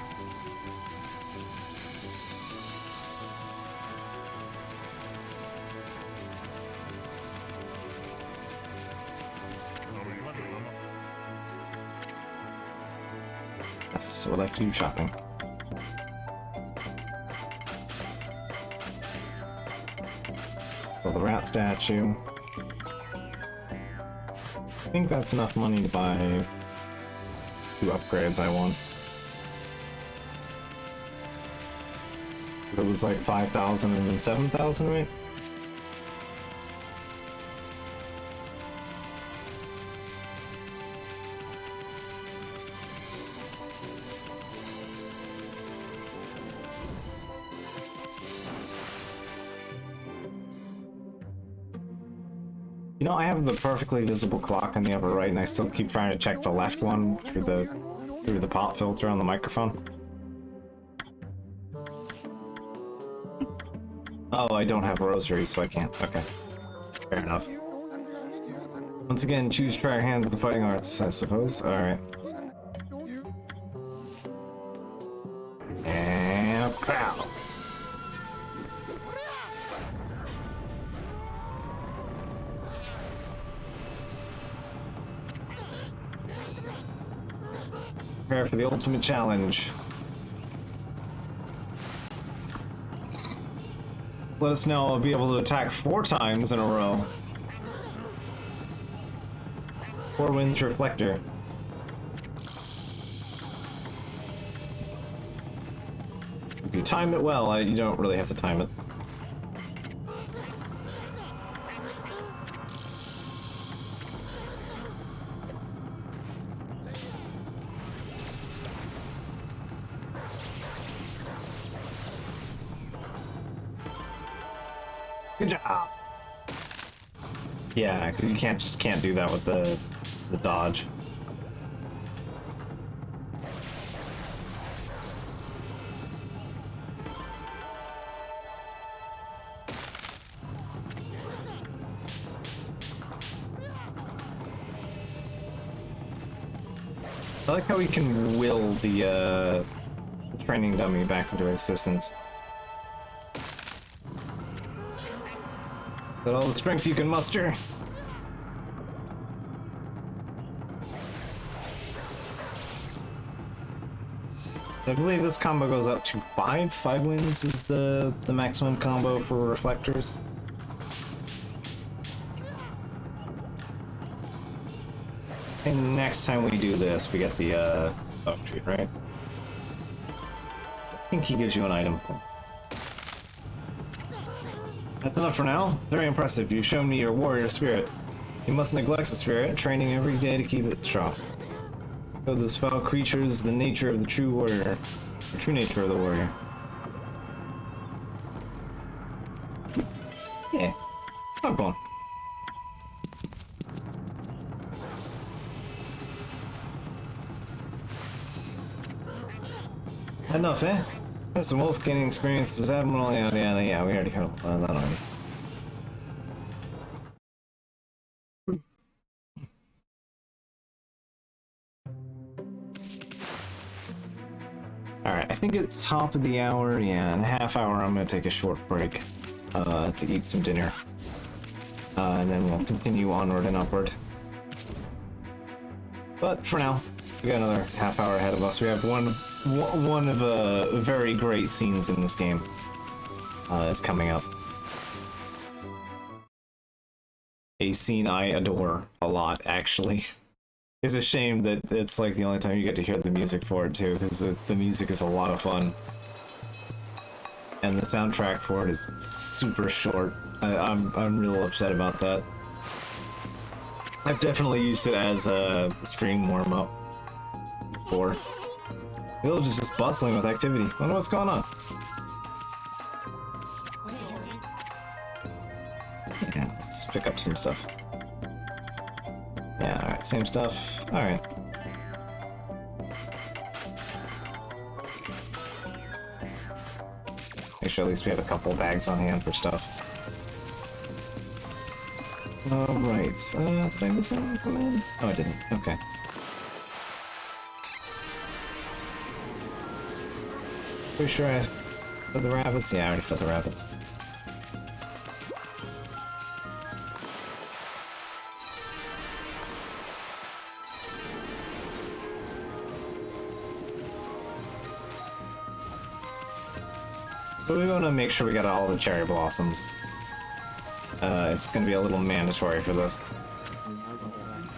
Yes, I would like to do shopping. So the rat statue. I think that's enough money to buy 2 upgrades I want. It was like 5,000 and then 7,000, right? You know, I have the perfectly visible clock in the upper right, and I still keep trying to check the left one through the pop filter on the microphone. Oh, I don't have rosaries, so I can't. Okay. Fair enough. Once again, choose try your hand at the fighting arts, I suppose. Alright. And pow! Prepare for the ultimate challenge. Let us know I'll be able to attack 4 times in a row. 4 wins reflector. If you time it well, you don't really have to time it. Good job. Yeah, because you can't do that with the dodge. I like how we can will the training dummy back into existence. Is that all the strength you can muster? So I believe this combo goes up to 5. 5 wins is the maximum combo for reflectors. And next time we do this, we get the oak tree, right? I think he gives you an item. That's enough for now. Very impressive. You've shown me your warrior spirit. You must neglect the spirit, training every day to keep it strong. Show those foul creatures the nature of the true warrior. The true nature of the warrior. Yeah. Not bone. Enough, eh? Listen, Wolf gaining experience is abnormal. Yeah, we already heard that already. Alright, I think it's top of the hour. Yeah, in a half hour I'm gonna take a short break to eat some dinner. And then we'll continue onward and upward. But for now, we got another half hour ahead of us. We have one of the very great scenes in this game is coming up. A scene I adore a lot, actually. It's a shame that it's like the only time you get to hear the music for it too, because the music is a lot of fun. And the soundtrack for it is super short. I'm real upset about that. I've definitely used it as a stream warm-up before. The village is just bustling with activity. I wonder what's going on. Yeah, let's pick up some stuff. Yeah, alright, same stuff. Alright. Make sure at least we have a couple bags on hand for stuff. Alright, did I miss anyone come in? Oh, I didn't. Okay. Pretty sure I fed the rabbits? Yeah, I already fed the rabbits. So we want to make sure we got all the cherry blossoms. It's going to be a little mandatory for this.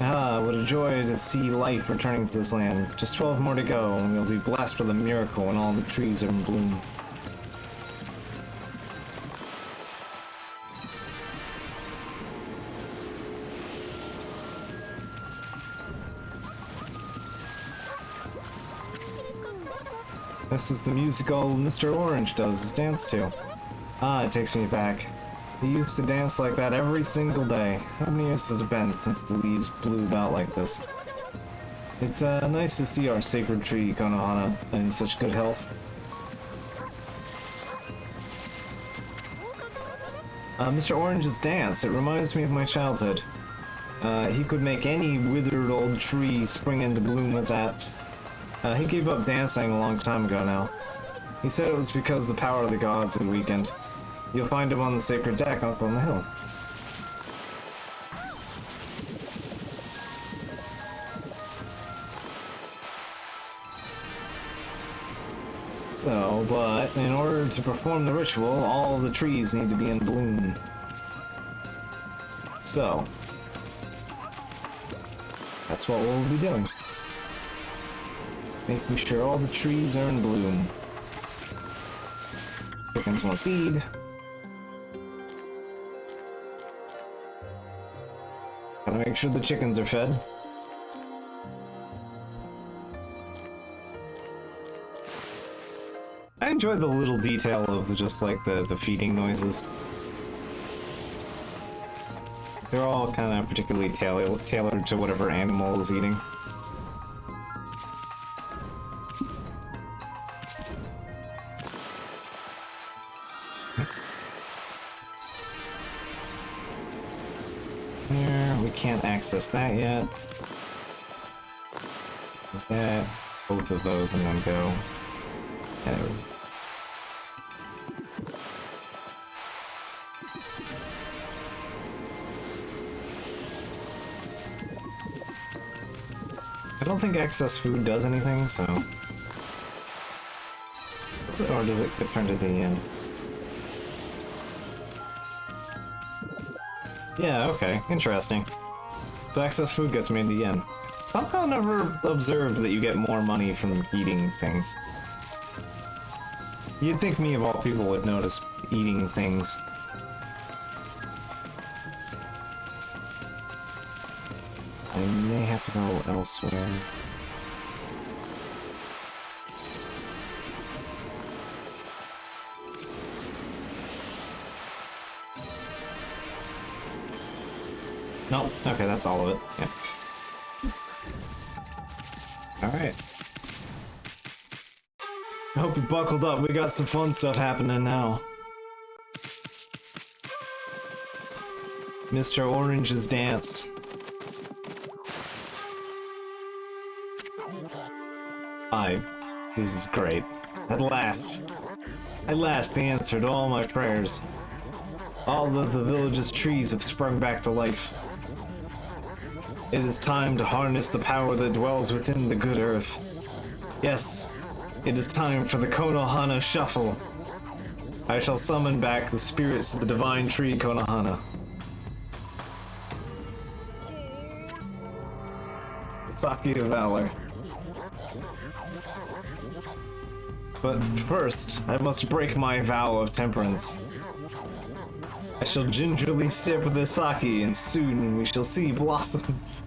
Ah, what a joy to see life returning to this land. Just 12 more to go, and we'll be blessed with a miracle when all the trees are in bloom. This is the music all Mr. Orange does his dance to. Ah, it takes me back. He used to dance like that every single day. How many years has it been since the leaves blew about like this? It's nice to see our sacred tree, Konohana, in such good health. Mr. Orange's dance, it reminds me of my childhood. He could make any withered old tree spring into bloom with that. He gave up dancing a long time ago now. He said it was because the power of the gods had weakened. You'll find him on the sacred deck up on the hill. So, but in order to perform the ritual, all the trees need to be in bloom. So, that's what we'll be doing. Making sure all the trees are in bloom. Chickens want seed. Gotta make sure the chickens are fed. I enjoy the little detail of just like the feeding noises. They're all kind of particularly tailored to whatever animal is eating. There, we can't access that yet. That, both of those, and then go. I don't think excess food does anything, so... Or does it get turned into the end? Yeah, okay. Interesting. So excess food gets made in the end. Somehow never observed that you get more money from eating things. You'd think me, of all people, would notice eating things. I may have to go elsewhere. Nope. Okay, that's all of it. Yeah. Alright. I hope you buckled up. We got some fun stuff happening now. Mr. Orange's dance. This is great. At last, the answer to all my prayers. All of the village's trees have sprung back to life. It is time to harness the power that dwells within the good earth. Yes, it is time for the Konohana Shuffle. I shall summon back the spirits of the divine tree Konohana. Sake of Valor. But first, I must break my vow of temperance. I shall gingerly sip the sake, and soon we shall see blossoms.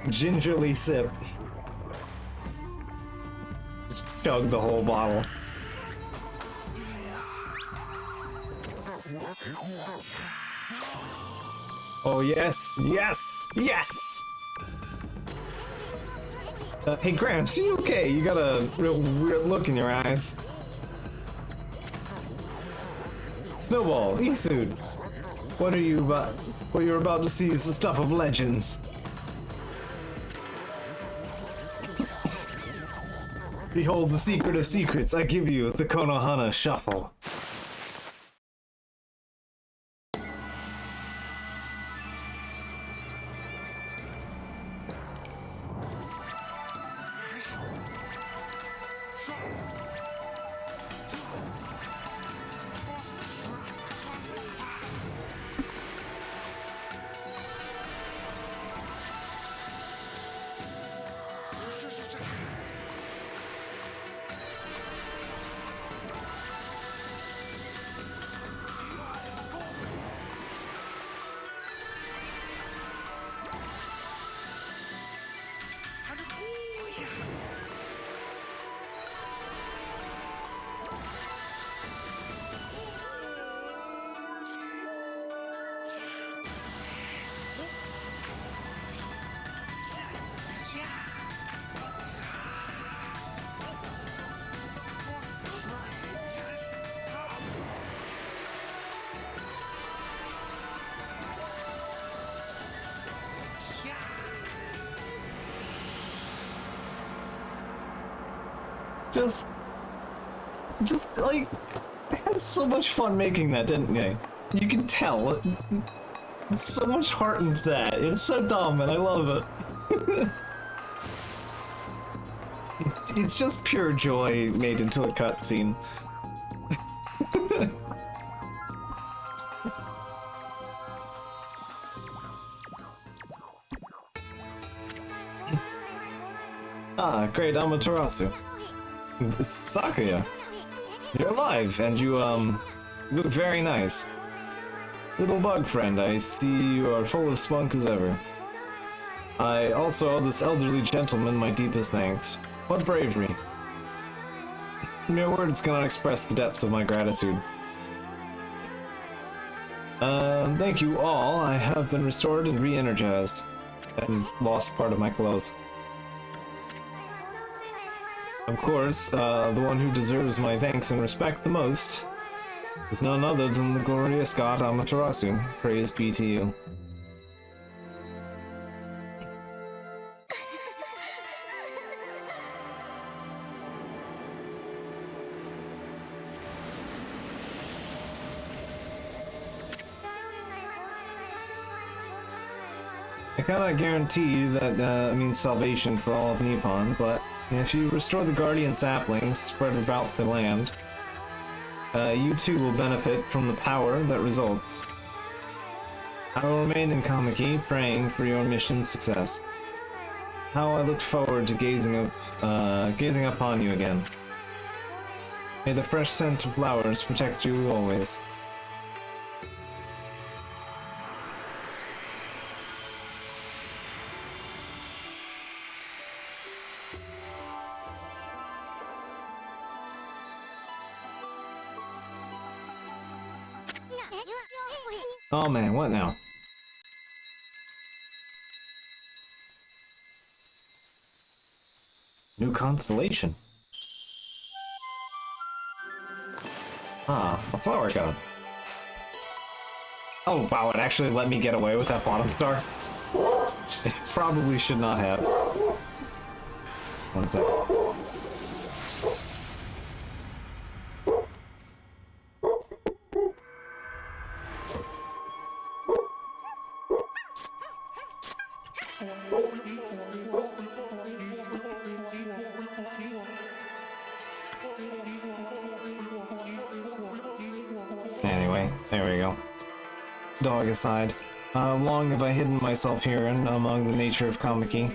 Gingerly sip. Just chug the whole bottle. Oh yes, yes, yes! Hey Gramps, you okay? You got a real weird look in your eyes. Snowball, Isud, what you're about to see is the stuff of legends. Behold the secret of secrets, I give you the Konohana Shuffle. Just like, I had so much fun making that, didn't I? You can tell. There's so much heart into that. It's so dumb, and I love it. It's just pure joy made into a cutscene. Ah, great Amaterasu. Sakuya, you're alive, and you look very nice. Little bug friend, I see you are full of spunk as ever. I also owe this elderly gentleman my deepest thanks. What bravery. Mere words cannot express the depth of my gratitude. Thank you all. I have been restored and re-energized, and lost part of my clothes. Of course, the one who deserves my thanks and respect the most is none other than the glorious god Amaterasu. Praise be to you. I cannot guarantee that means salvation for all of Nippon, but if you restore the guardian saplings spread about the land, you too will benefit from the power that results. I will remain in Kamiki, praying for your mission's success. How I look forward to gazing upon you again. May the fresh scent of flowers protect you always. Oh man, what now? New constellation. Ah, a flower god. Oh wow, it actually let me get away with that bottom star? It probably should not have. One sec. Anyway, there we go. Dog aside, long have I hidden myself here and among the nature of Kamiki.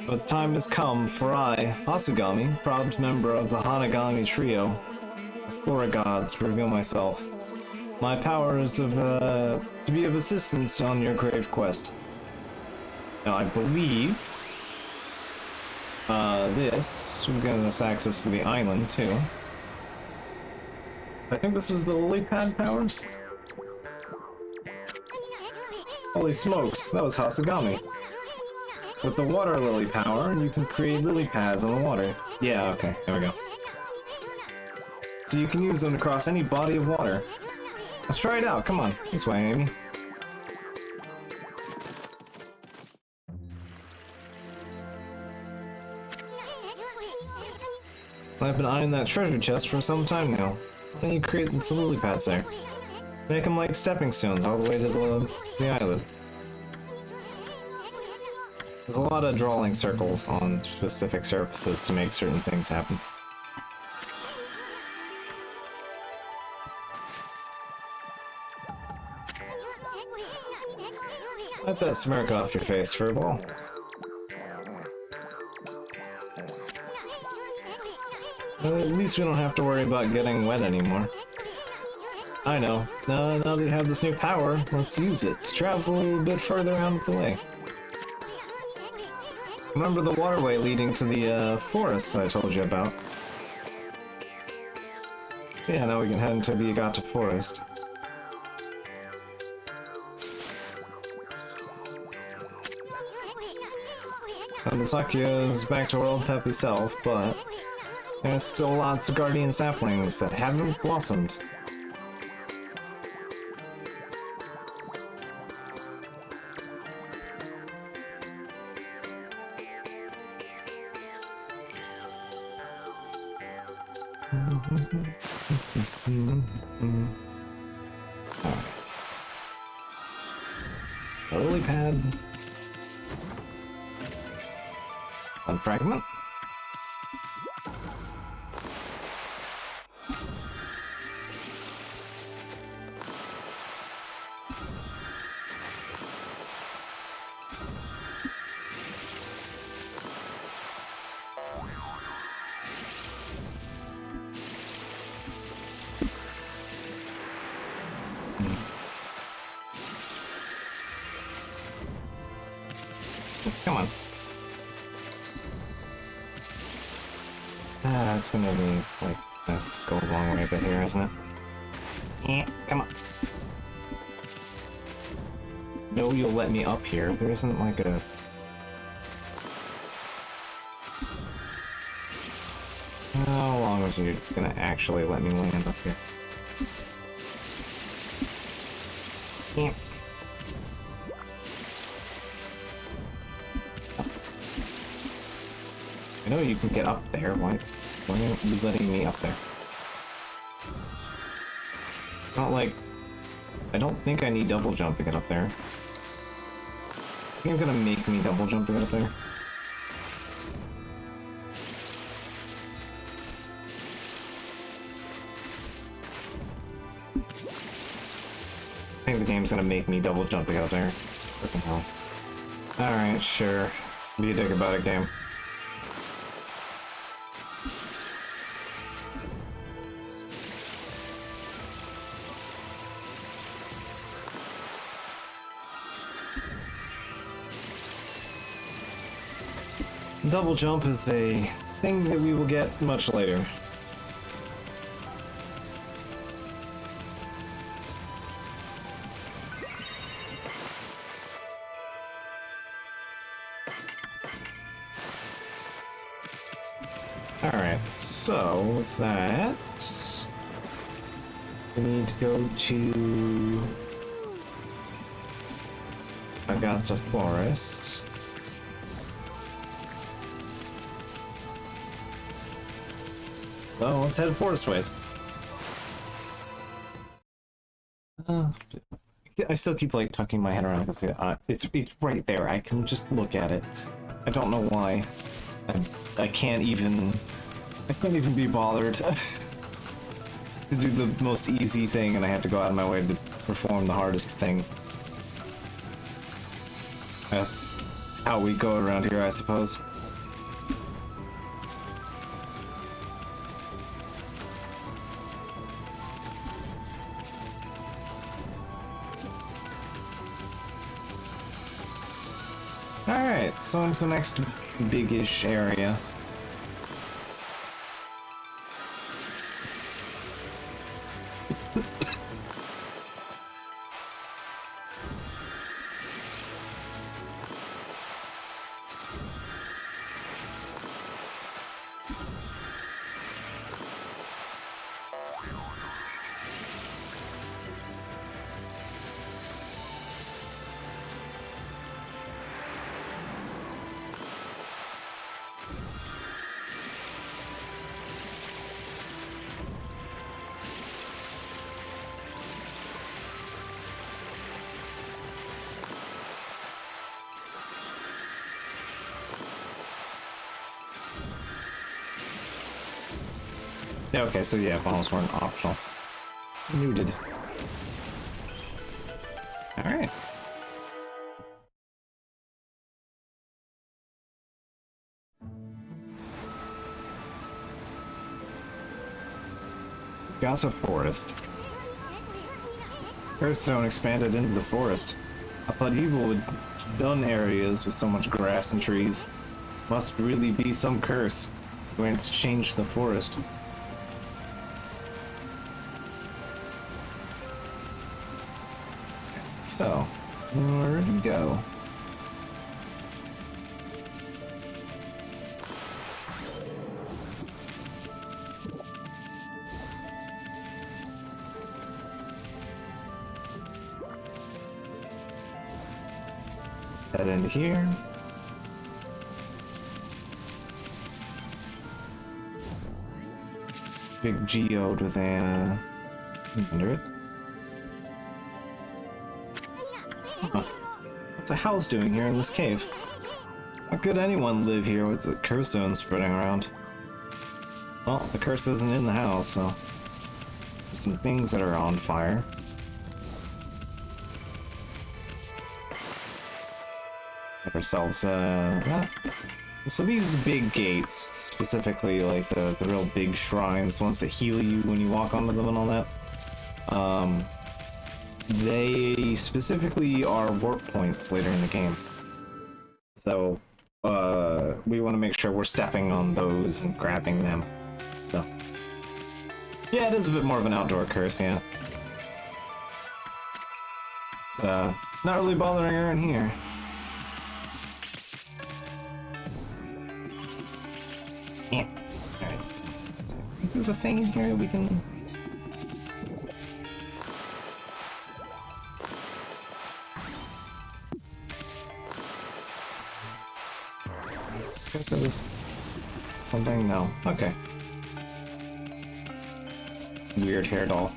But the time has come for I, Asugami, proud member of the Hanagami trio, of Flora gods, to reveal myself. My powers of, to be of assistance on your grave quest. Now, I believe, this will give us access to the island, too. So I think this is the lily pad power? Holy smokes, that was Hasugami. With the water lily power, you can create lily pads on the water. Yeah, okay, there we go. So you can use them to cross any body of water. Let's try it out, come on. This way, Amy. I've been eyeing that treasure chest for some time now. Why don't you create some lily pads there? Make them like stepping stones all the way to the island. There's a lot of drawing circles on specific surfaces to make certain things happen. Wipe that smirk off your face, furball. Well, at least we don't have to worry about getting wet anymore. I know. Now that you have this new power, let's use it to travel a little bit further out of the way. Remember the waterway leading to the forest that I told you about? Yeah, now we can head into the Agata forest. And the Takio's back to her old peppy self, but there's still lots of guardian saplings that haven't blossomed. A lily pad. One fragment. Come on. It's gonna be, like, go a long way a bit here, isn't it? Yeah, come on. No, you'll let me up here. There isn't, like, a... How long was you gonna actually let me land up here? Yeah. I know you can get up there, why aren't you letting me up there? It's not like... I don't think I need double jump to get up there. Is the game gonna make me double jump to get up there? I think the game's gonna make me double jump to get up there. Freaking hell. Alright, sure. What do you think about it, game? Double jump is a thing that we will get much later. Alright, so with that... We need to go to Agata Forest. So let's head forest ways. I still keep like tucking my head around because it's right there. I can just look at it. I don't know why. I can't even be bothered to do the most easy thing, and I have to go out of my way to perform the hardest thing. That's how we go around here, I suppose. Alright, so into the next big-ish area. Yeah, okay, so yeah, bombs weren't optional. Muted. Alright. Gaza Forest. Curse Zone expanded into the forest. I thought evil would dun areas with so much grass and trees. Must really be some curse. Going to change the forest. So, where do we go? Head into here. Big geode with a under it. Huh. What's a house doing here in this cave? How could anyone live here with the curse zone spreading around? Well, the curse isn't in the house, so there's some things that are on fire. Get ourselves so these big gates, specifically like the real big shrines, the ones that heal you when you walk onto them and all that, they specifically are warp points later in the game. So we want to make sure we're stepping on those and grabbing them. So yeah, it is a bit more of an outdoor curse, yeah. It's not really bothering her in here. Yeah. Alright. So, there's a thing in here that we can... I think there was something? No. Okay. Weird hair doll.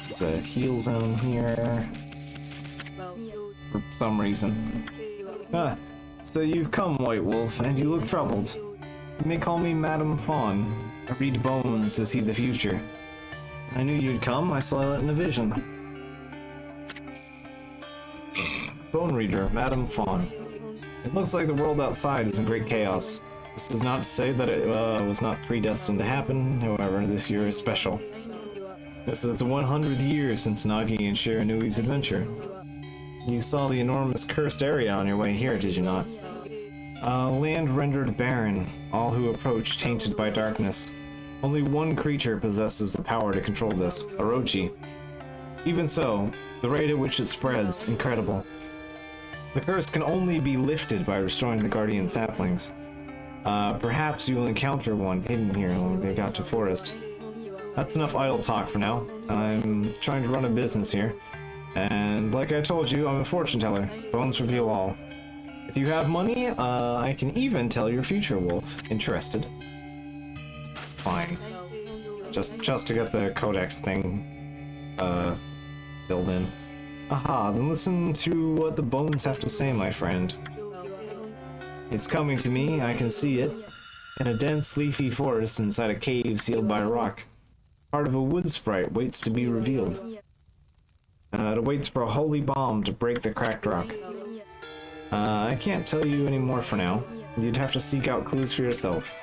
There's a heal zone here. For some reason. Ah, so you've come, White Wolf, and you look troubled. You may call me Madame Fawn. I read bones to see the future. I knew you'd come, I saw it in a vision. Bone Reader, Madame Fawn. It looks like the world outside is in great chaos. This is not to say that it was not predestined to happen, however, this year is special. This is 100 years since Nagi and Shiranui's adventure. You saw the enormous cursed area on your way here, did you not? Land rendered barren, all who approach tainted by darkness. Only one creature possesses the power to control this, Orochi. Even so, the rate at which it spreads, incredible. The curse can only be lifted by restoring the guardian saplings. Perhaps you will encounter one hidden here when we got to forest. That's enough idle talk for now. I'm trying to run a business here. And like I told you, I'm a fortune teller. Bones reveal all. If you have money, I can even tell your future, Wolf. Interested? Fine. Just to get the codex thing, filled in. Aha, then listen to what the bones have to say, my friend. It's coming to me, I can see it. In a dense, leafy forest inside a cave sealed by a rock. Part of a wood sprite waits to be revealed. It waits for a holy bomb to break the cracked rock. I can't tell you any more for now. You'd have to seek out clues for yourself.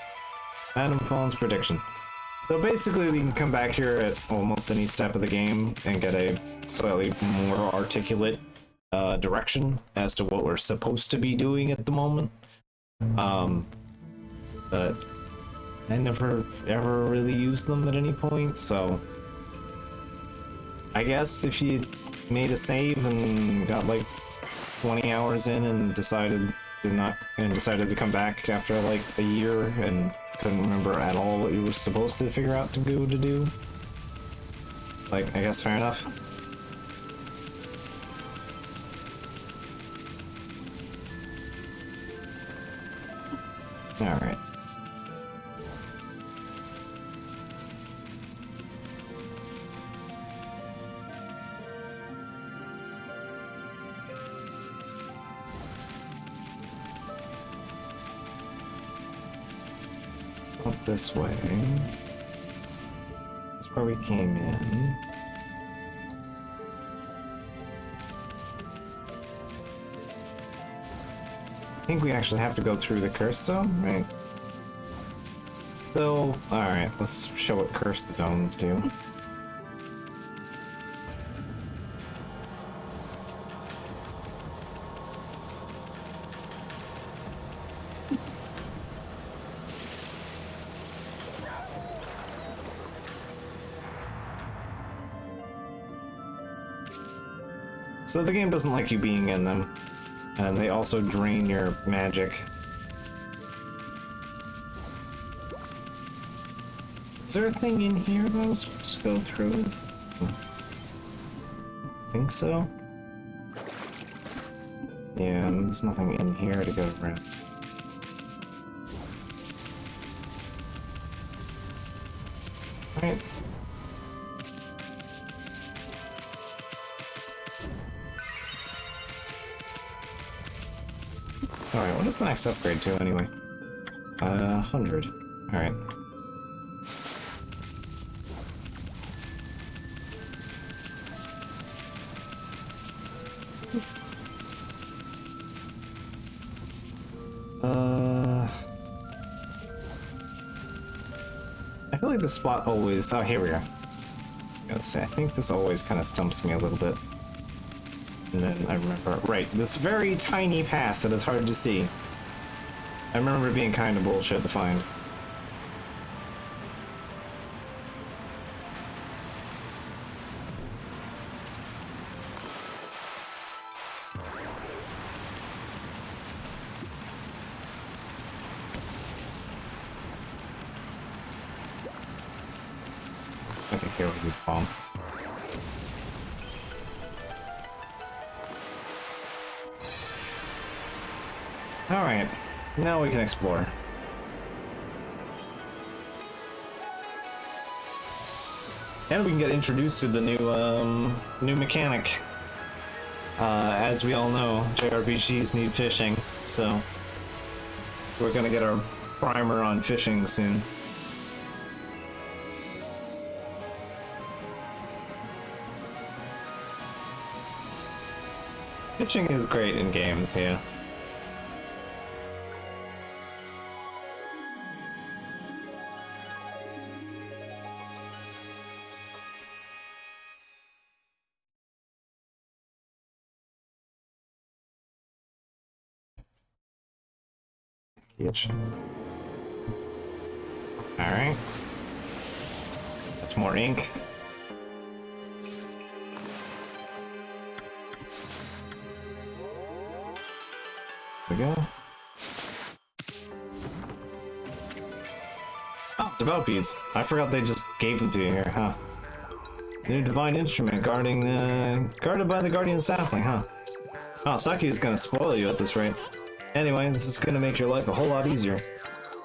Adam Fawn's prediction. So basically we can come back here at almost any step of the game and get a slightly more articulate direction as to what we're supposed to be doing at the moment. But I never ever really used them at any point, so I guess if you made a save and got like 20 hours in and decided to come back after like a year and couldn't remember at all what you were supposed to figure out to do, like, I guess fair enough. Alright. Up this way. That's where we came in. I think we actually have to go through the cursed zone, right? So, alright, let's show what cursed zones do. So the game doesn't like you being in them, and they also drain your magic. Is there a thing in here that I was supposed to go through with? I think so. Yeah, there's nothing in here to go around. Right. Alright, what is the next upgrade to anyway? 100. Alright. I feel like this spot always... Oh, here we are. I gotta say, I think this always kind of stumps me a little bit. And then I remember, right, this very tiny path that is hard to see. I remember it being kind of bullshit to find. I think here would be bomb. Alright, now we can explore. And we can get introduced to the new mechanic. As we all know, JRPGs need fishing, so we're gonna get our primer on fishing soon. Fishing is great in games, yeah. Alright. That's more ink. There we go. devout beads. I forgot they just gave them to you here, huh? New divine instrument guarded by the guardian sapling, huh? Oh, Saki is gonna spoil you at this rate. Anyway, this is gonna make your life a whole lot easier.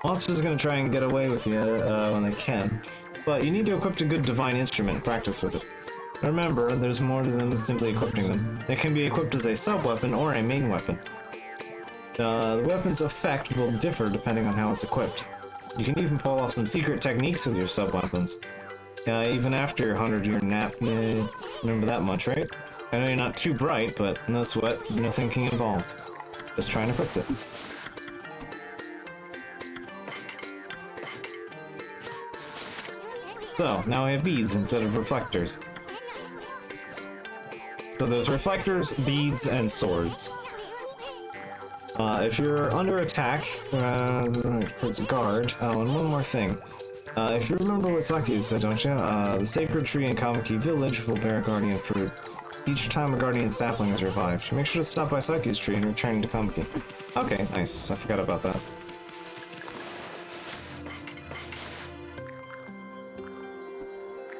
Monsters are gonna try and get away with you when they can, but you need to equip a good divine instrument and practice with it. Remember, there's more to them than simply equipping them. They can be equipped as a sub-weapon or a main weapon. The weapon's effect will differ depending on how it's equipped. You can even pull off some secret techniques with your sub-weapons. Even after your 100-year nap, remember that much, right? I know you're not too bright, but no sweat, no thinking involved. Just try and equip it. So, now we have beads instead of reflectors. So there's reflectors, beads, and swords. If you're under attack, guard. Oh, and one more thing. If you remember what Saki said, don't you? The sacred tree in Kamiki village will bear guardian fruit. Each time a guardian sapling is revived. Make sure to stop by Saki's tree and return to Kamiki. Okay, nice. I forgot about that.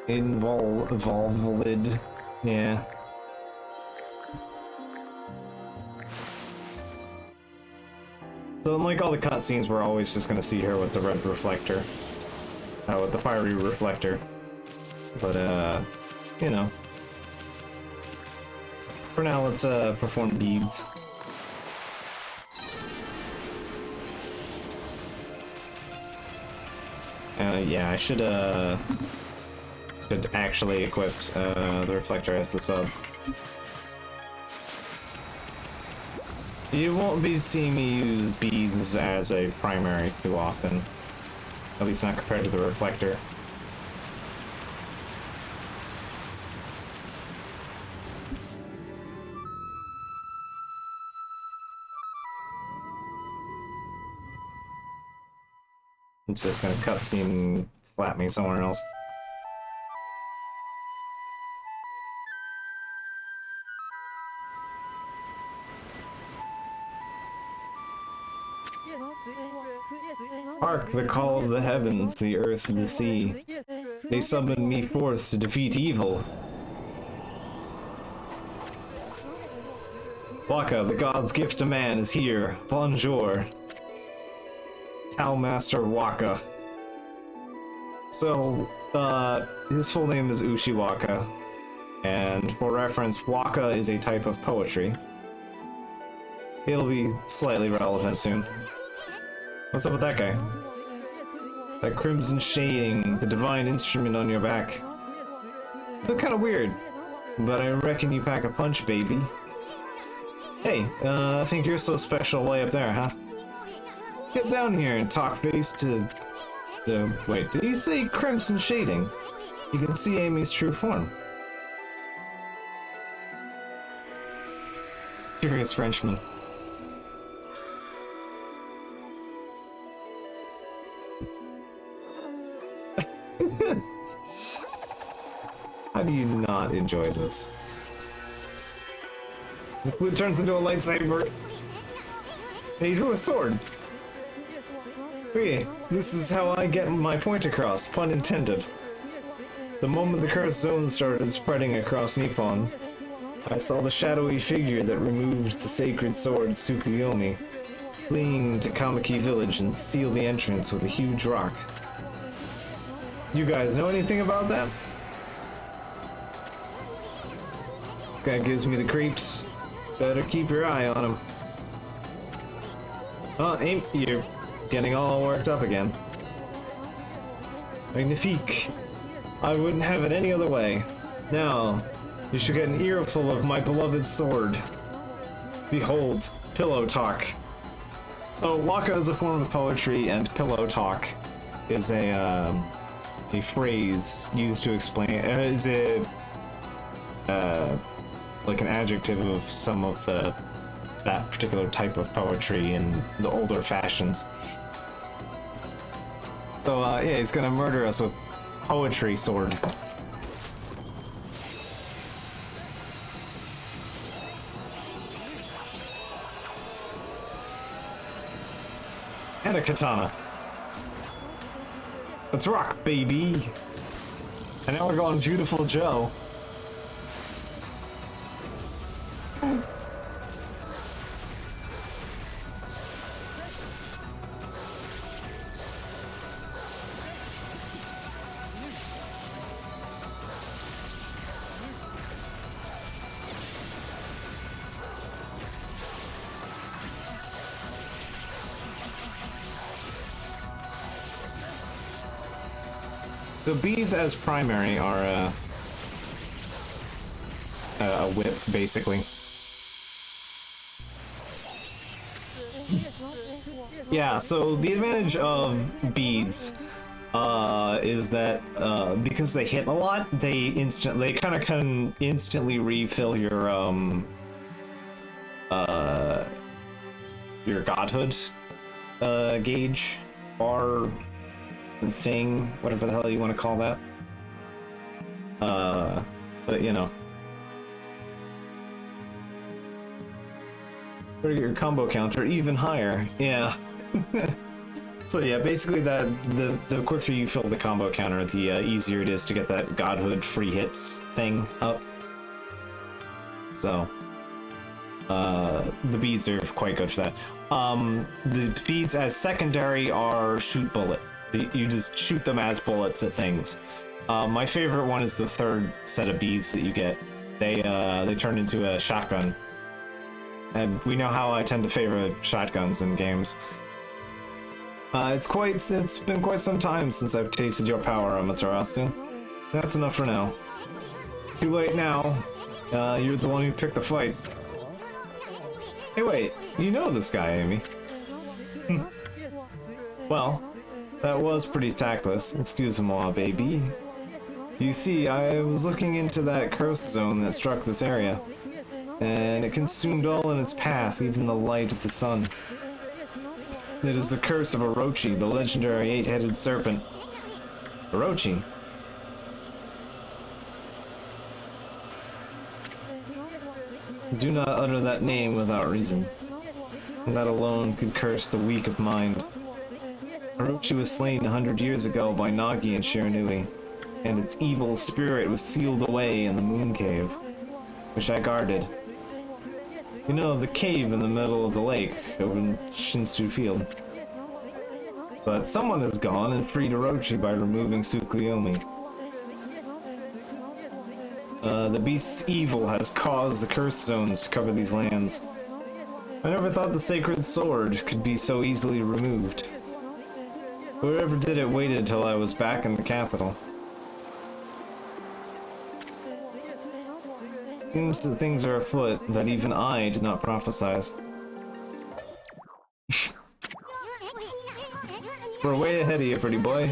Involved. Yeah. So unlike all the cutscenes, we're always just gonna see her with the red reflector. With the fiery reflector. But, you know. For now, let's, perform beads. Yeah, I should actually equip, the reflector as the sub. You won't be seeing me use beads as a primary too often. At least not compared to the reflector. I'm just gonna cutscene and slap me somewhere else. Hark the call of the heavens, the earth and the sea. They summoned me forth to defeat evil. Waka, the god's gift to man, is here. Bonjour. Tao Master Waka. So, his full name is Ushiwaka. And for reference, Waka is a type of poetry. It'll be slightly relevant soon. What's up with that guy? That crimson shading, the divine instrument on your back. They're kind of weird, but I reckon you pack a punch, baby. Hey, I think you're so special way up there, huh? Get down here and talk face to... wait, did he say crimson shading? You can see Amy's true form. Serious Frenchman. How do you not enjoy this? The flute turns into a lightsaber. He drew a sword. Okay, this is how I get my point across, pun intended. The moment the cursed zone started spreading across Nippon, I saw the shadowy figure that removed the sacred sword Tsukuyomi, fleeing to Kamiki village and seal the entrance with a huge rock. You guys know anything about that? This guy gives me the creeps. Better keep your eye on him. Oh, you're getting all worked up again. Magnifique. I wouldn't have it any other way. Now, you should get an earful of my beloved sword. Behold, pillow talk. So, waka is a form of poetry, and pillow talk is a phrase used to explain, is a, like an adjective of some of that particular type of poetry in the older fashions. So, yeah, he's gonna murder us with poetry sword. And a katana. Let's rock, baby! And now we're going Beautiful Joe. So bees as primary are a whip, basically. Yeah, so the advantage of beads is that because they hit a lot, they kind of can instantly refill your godhood gauge bar thing, whatever the hell you want to call that. But you know, or your combo counter even higher. Yeah. So yeah, basically that the quicker you fill the combo counter, the easier it is to get that godhood free hits thing up. So the beads are quite good for that. The beads as secondary are shoot bullet. You just shoot them as bullets at things. My favorite one is the third set of beads that you get. They turn into a shotgun. And we know how I tend to favor shotguns in games. It's been quite some time since I've tasted your power, Amaterasu. That's enough for now. Too late now. You're the one who picked the fight. Hey wait, you know this guy, Amy. Well, that was pretty tactless. Excuse-moi, baby. You see, I was looking into that cursed zone that struck this area, and it consumed all in its path, even the light of the sun. It is the curse of Orochi, the legendary eight-headed serpent. Orochi? Do not utter that name without reason. That alone could curse the weak of mind. Orochi was slain 100 years ago by Nagi and Shiranui, and its evil spirit was sealed away in the Moon Cave, which I guarded. You know, the cave in the middle of the lake, over in Shinsu Field. But someone has gone and freed Orochi by removing Tsukuyomi. The beast's evil has caused the cursed zones to cover these lands. I never thought the sacred sword could be so easily removed. Whoever did it waited till I was back in the capital. Seems that things are afoot that even I did not prophesize. We're way ahead of you, pretty boy.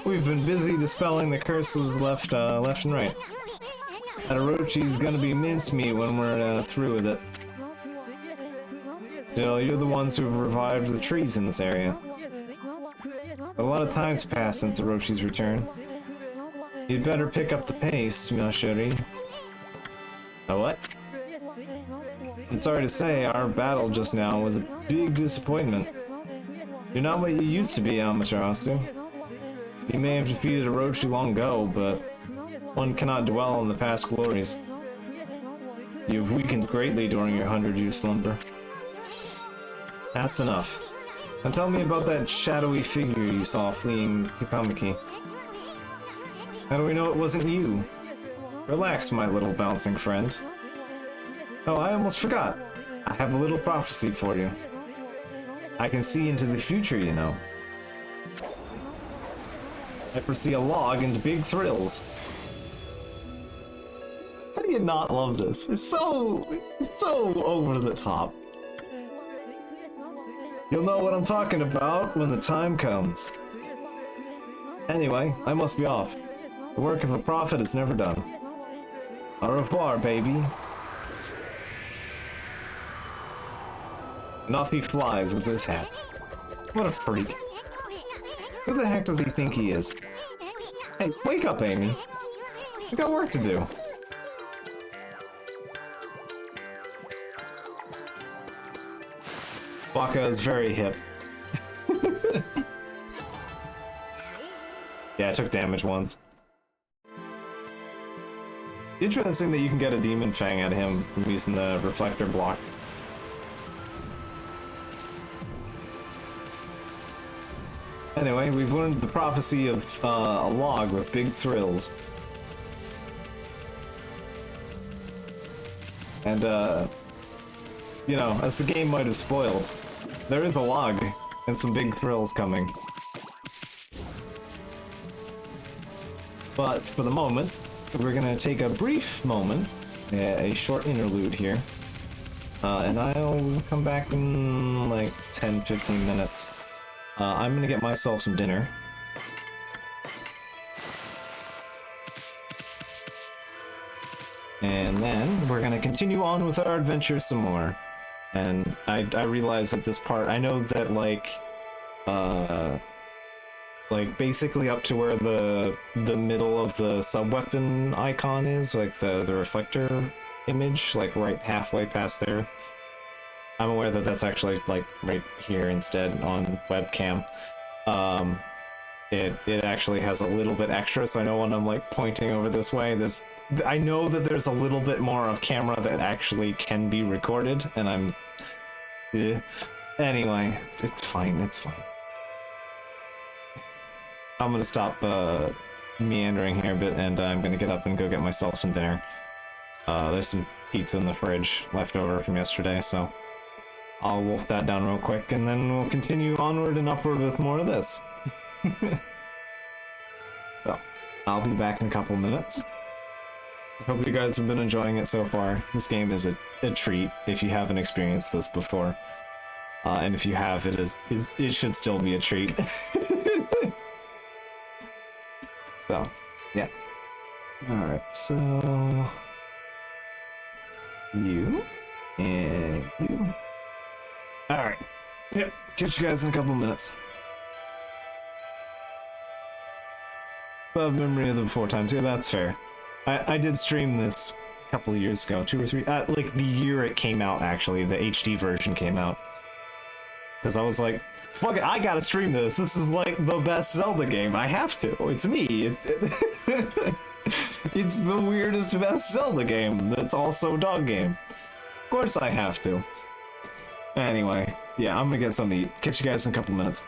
We've been busy dispelling the curses left and right. And Orochi's gonna be mincemeat when we're through with it. So you're the ones who revived the trees in this area. A lot of time's passed since Orochi's return. You'd better pick up the pace, Miyashiri. A what? I'm sorry to say, our battle just now was a big disappointment. You're not what you used to be, Amaterasu. You may have defeated Orochi long ago, but one cannot dwell on the past glories. You've weakened greatly during your 100-year slumber. That's enough. Now tell me about that shadowy figure you saw fleeing Okami. How do we know it wasn't you? Relax, my little bouncing friend. Oh, I almost forgot. I have a little prophecy for you. I can see into the future, you know. I foresee a log and big thrills. How do you not love this? It's so over the top. You'll know what I'm talking about when the time comes. Anyway, I must be off. The work of a prophet is never done. Au revoir, baby. And off he flies with his hat. What a freak. Who the heck does he think he is? Hey, wake up, Amy. We got work to do. Baka is very hip. Yeah, I took damage once. Interesting that you can get a Demon Fang at him from using the reflector block. Anyway, we've learned the prophecy of a log with big thrills. And, you know, as the game might have spoiled, there is a log and some big thrills coming. But for the moment, we're gonna take a brief moment, a short interlude here, and I'll come back in like 10-15 minutes. I'm gonna get myself some dinner. And then we're gonna continue on with our adventure some more. And I realize at this part, I know that like basically up to where the middle of the sub-weapon icon is, like the reflector image, like right halfway past there. I'm aware that that's actually like right here instead on webcam. It actually has a little bit extra, so I know when I'm like pointing over this way, I know that there's a little bit more of camera that actually can be recorded, and I'm anyway, it's fine, it's fine. I'm gonna stop meandering here a bit, and I'm gonna get up and go get myself some dinner. There's some pizza in the fridge left over from yesterday, so I'll wolf that down real quick, and then we'll continue onward and upward with more of this. So, I'll be back in a couple minutes. Hope you guys have been enjoying it so far. This game is a treat if you haven't experienced this before. And if you have, it should still be a treat. So, yeah. Alright, so... You... and you... Alright. Yep, catch you guys in a couple minutes. So I have memory of the before times. Yeah, that's fair. I did stream this a couple of years ago, 2 or 3, like the year it came out, actually, the HD version came out. Because I was like, fuck it, I gotta stream this. This is like the best Zelda game. I have to. It's me. It's the weirdest best Zelda game that's also a dog game. Of course I have to. Anyway, yeah, I'm gonna get something to eat. Catch you guys in a couple minutes.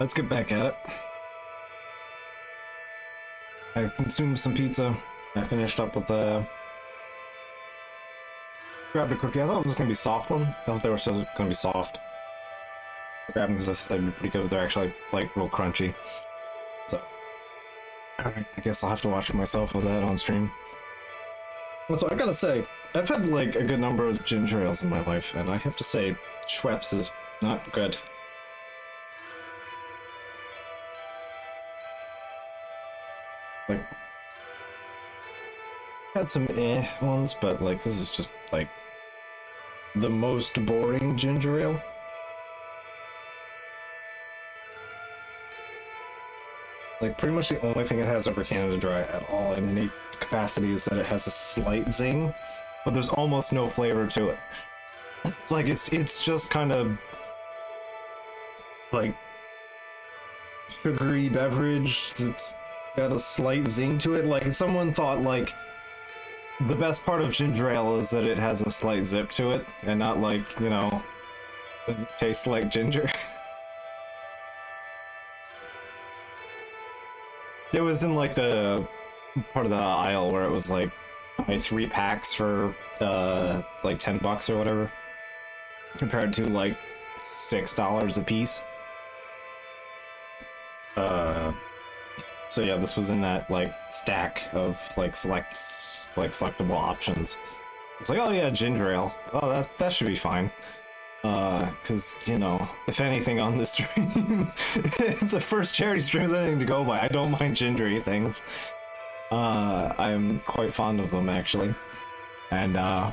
Let's get back at it. I consumed some pizza. I finished up with grabbed a cookie. I thought it was gonna be a soft one. I thought they were still gonna be soft. I grabbed them because I thought they'd be pretty good. They're actually like real crunchy. So, alright, I guess I'll have to watch it myself with that on stream. Also, I gotta say, I've had like a good number of ginger ales in my life, and I have to say, Schweppes is not good. Like, had some ones, but like this is just like the most boring ginger ale. Like pretty much the only thing it has over Canada Dry at all in any capacity is that it has a slight zing, but there's almost no flavor to it. Like it's just kind of like sugary beverage that's got a slight zing to it. Like someone thought like the best part of ginger ale is that it has a slight zip to it and not like, you know, it tastes like ginger. It was in like the part of the aisle where it was like buy 3 packs for like $10 or whatever, compared to like $6 a piece. So yeah, this was in that like stack of like selectable options. It's like, oh yeah, ginger ale. Oh, that should be fine. Cause you know, if anything on this stream, it's the first charity stream with anything to go by. I don't mind gingery things. I'm quite fond of them actually. And yeah,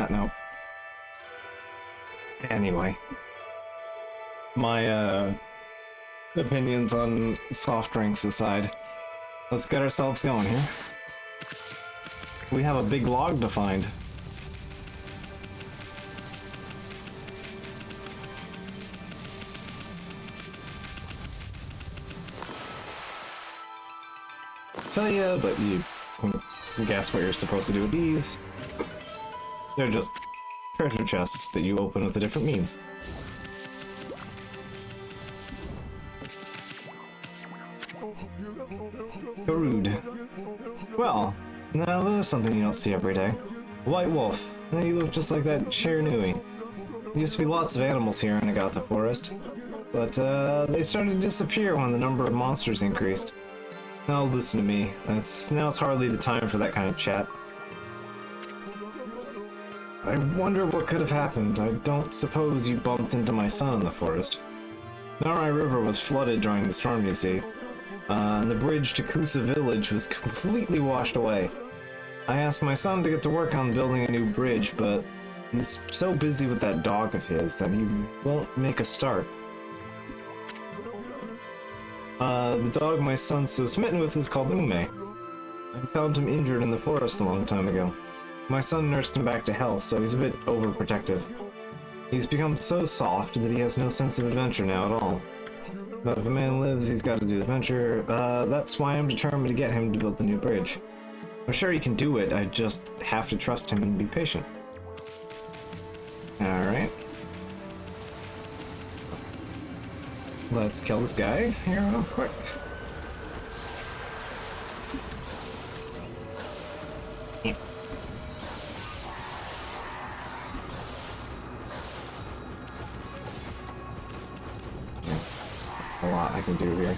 no. Anyway, my opinions on soft drinks aside, let's get ourselves going here. We have a big log to find. Tell ya, but you can guess what you're supposed to do with these. They're just treasure chests that you open with a different mean. Rude. Well, now there's something you don't see every day. A white wolf. And you look just like that Shiranui. There used to be lots of animals here in Nagata Forest, but they started to disappear when the number of monsters increased. Now listen to me. Now's hardly the time for that kind of chat. I wonder what could have happened. I don't suppose you bumped into my son in the forest. Narai River was flooded during the storm, you see. And the bridge to Kusa village was completely washed away. I asked my son to get to work on building a new bridge, but he's so busy with that dog of his that he won't make a start. The dog my son's so smitten with is called Ume. I found him injured in the forest a long time ago. My son nursed him back to health, so he's a bit overprotective. He's become so soft that he has no sense of adventure now at all. But if a man lives, he's got to do adventure. That's why I'm determined to get him to build the new bridge. I'm sure he can do it, I just have to trust him and be patient. Alright. Let's kill this guy here real quick. Yeah. A lot I can do here.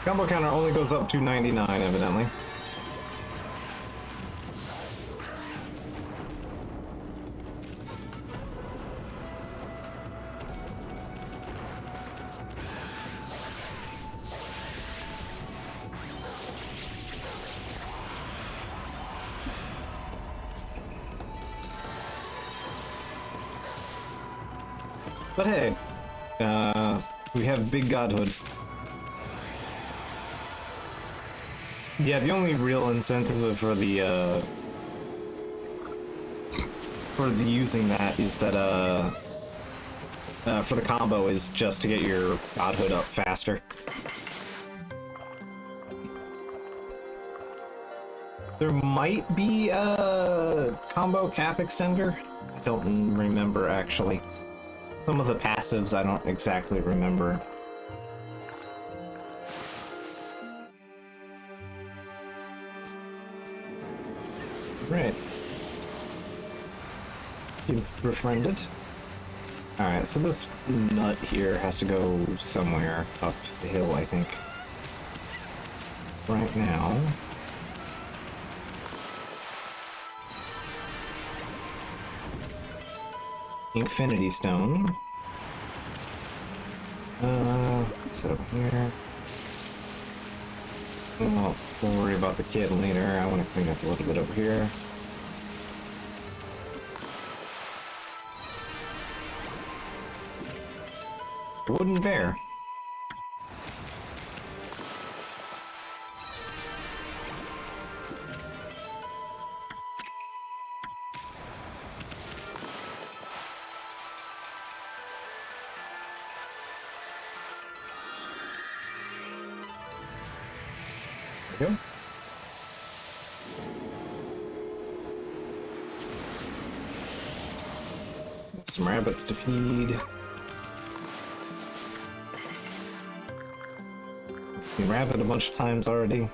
Combo counter only goes up to 99, evidently. But hey, we have big godhood. Yeah, the only real incentive for the using that is that for the combo is just to get your godhood up faster. There might be a combo cap extender. I don't remember actually. Some of the passives I don't exactly remember. Right. You befriended. Alright, so this nut here has to go somewhere up the hill, I think. Right now. Infinity Stone. What's over here? Well, we'll worry about the kid later. I want to clean up a little bit over here. Wooden bear. There we go. Some rabbits to feed. Rabbit a bunch of times already.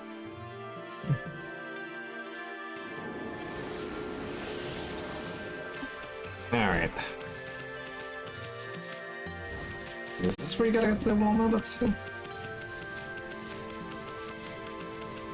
Alright. Is this where you gotta get the wall mode up to?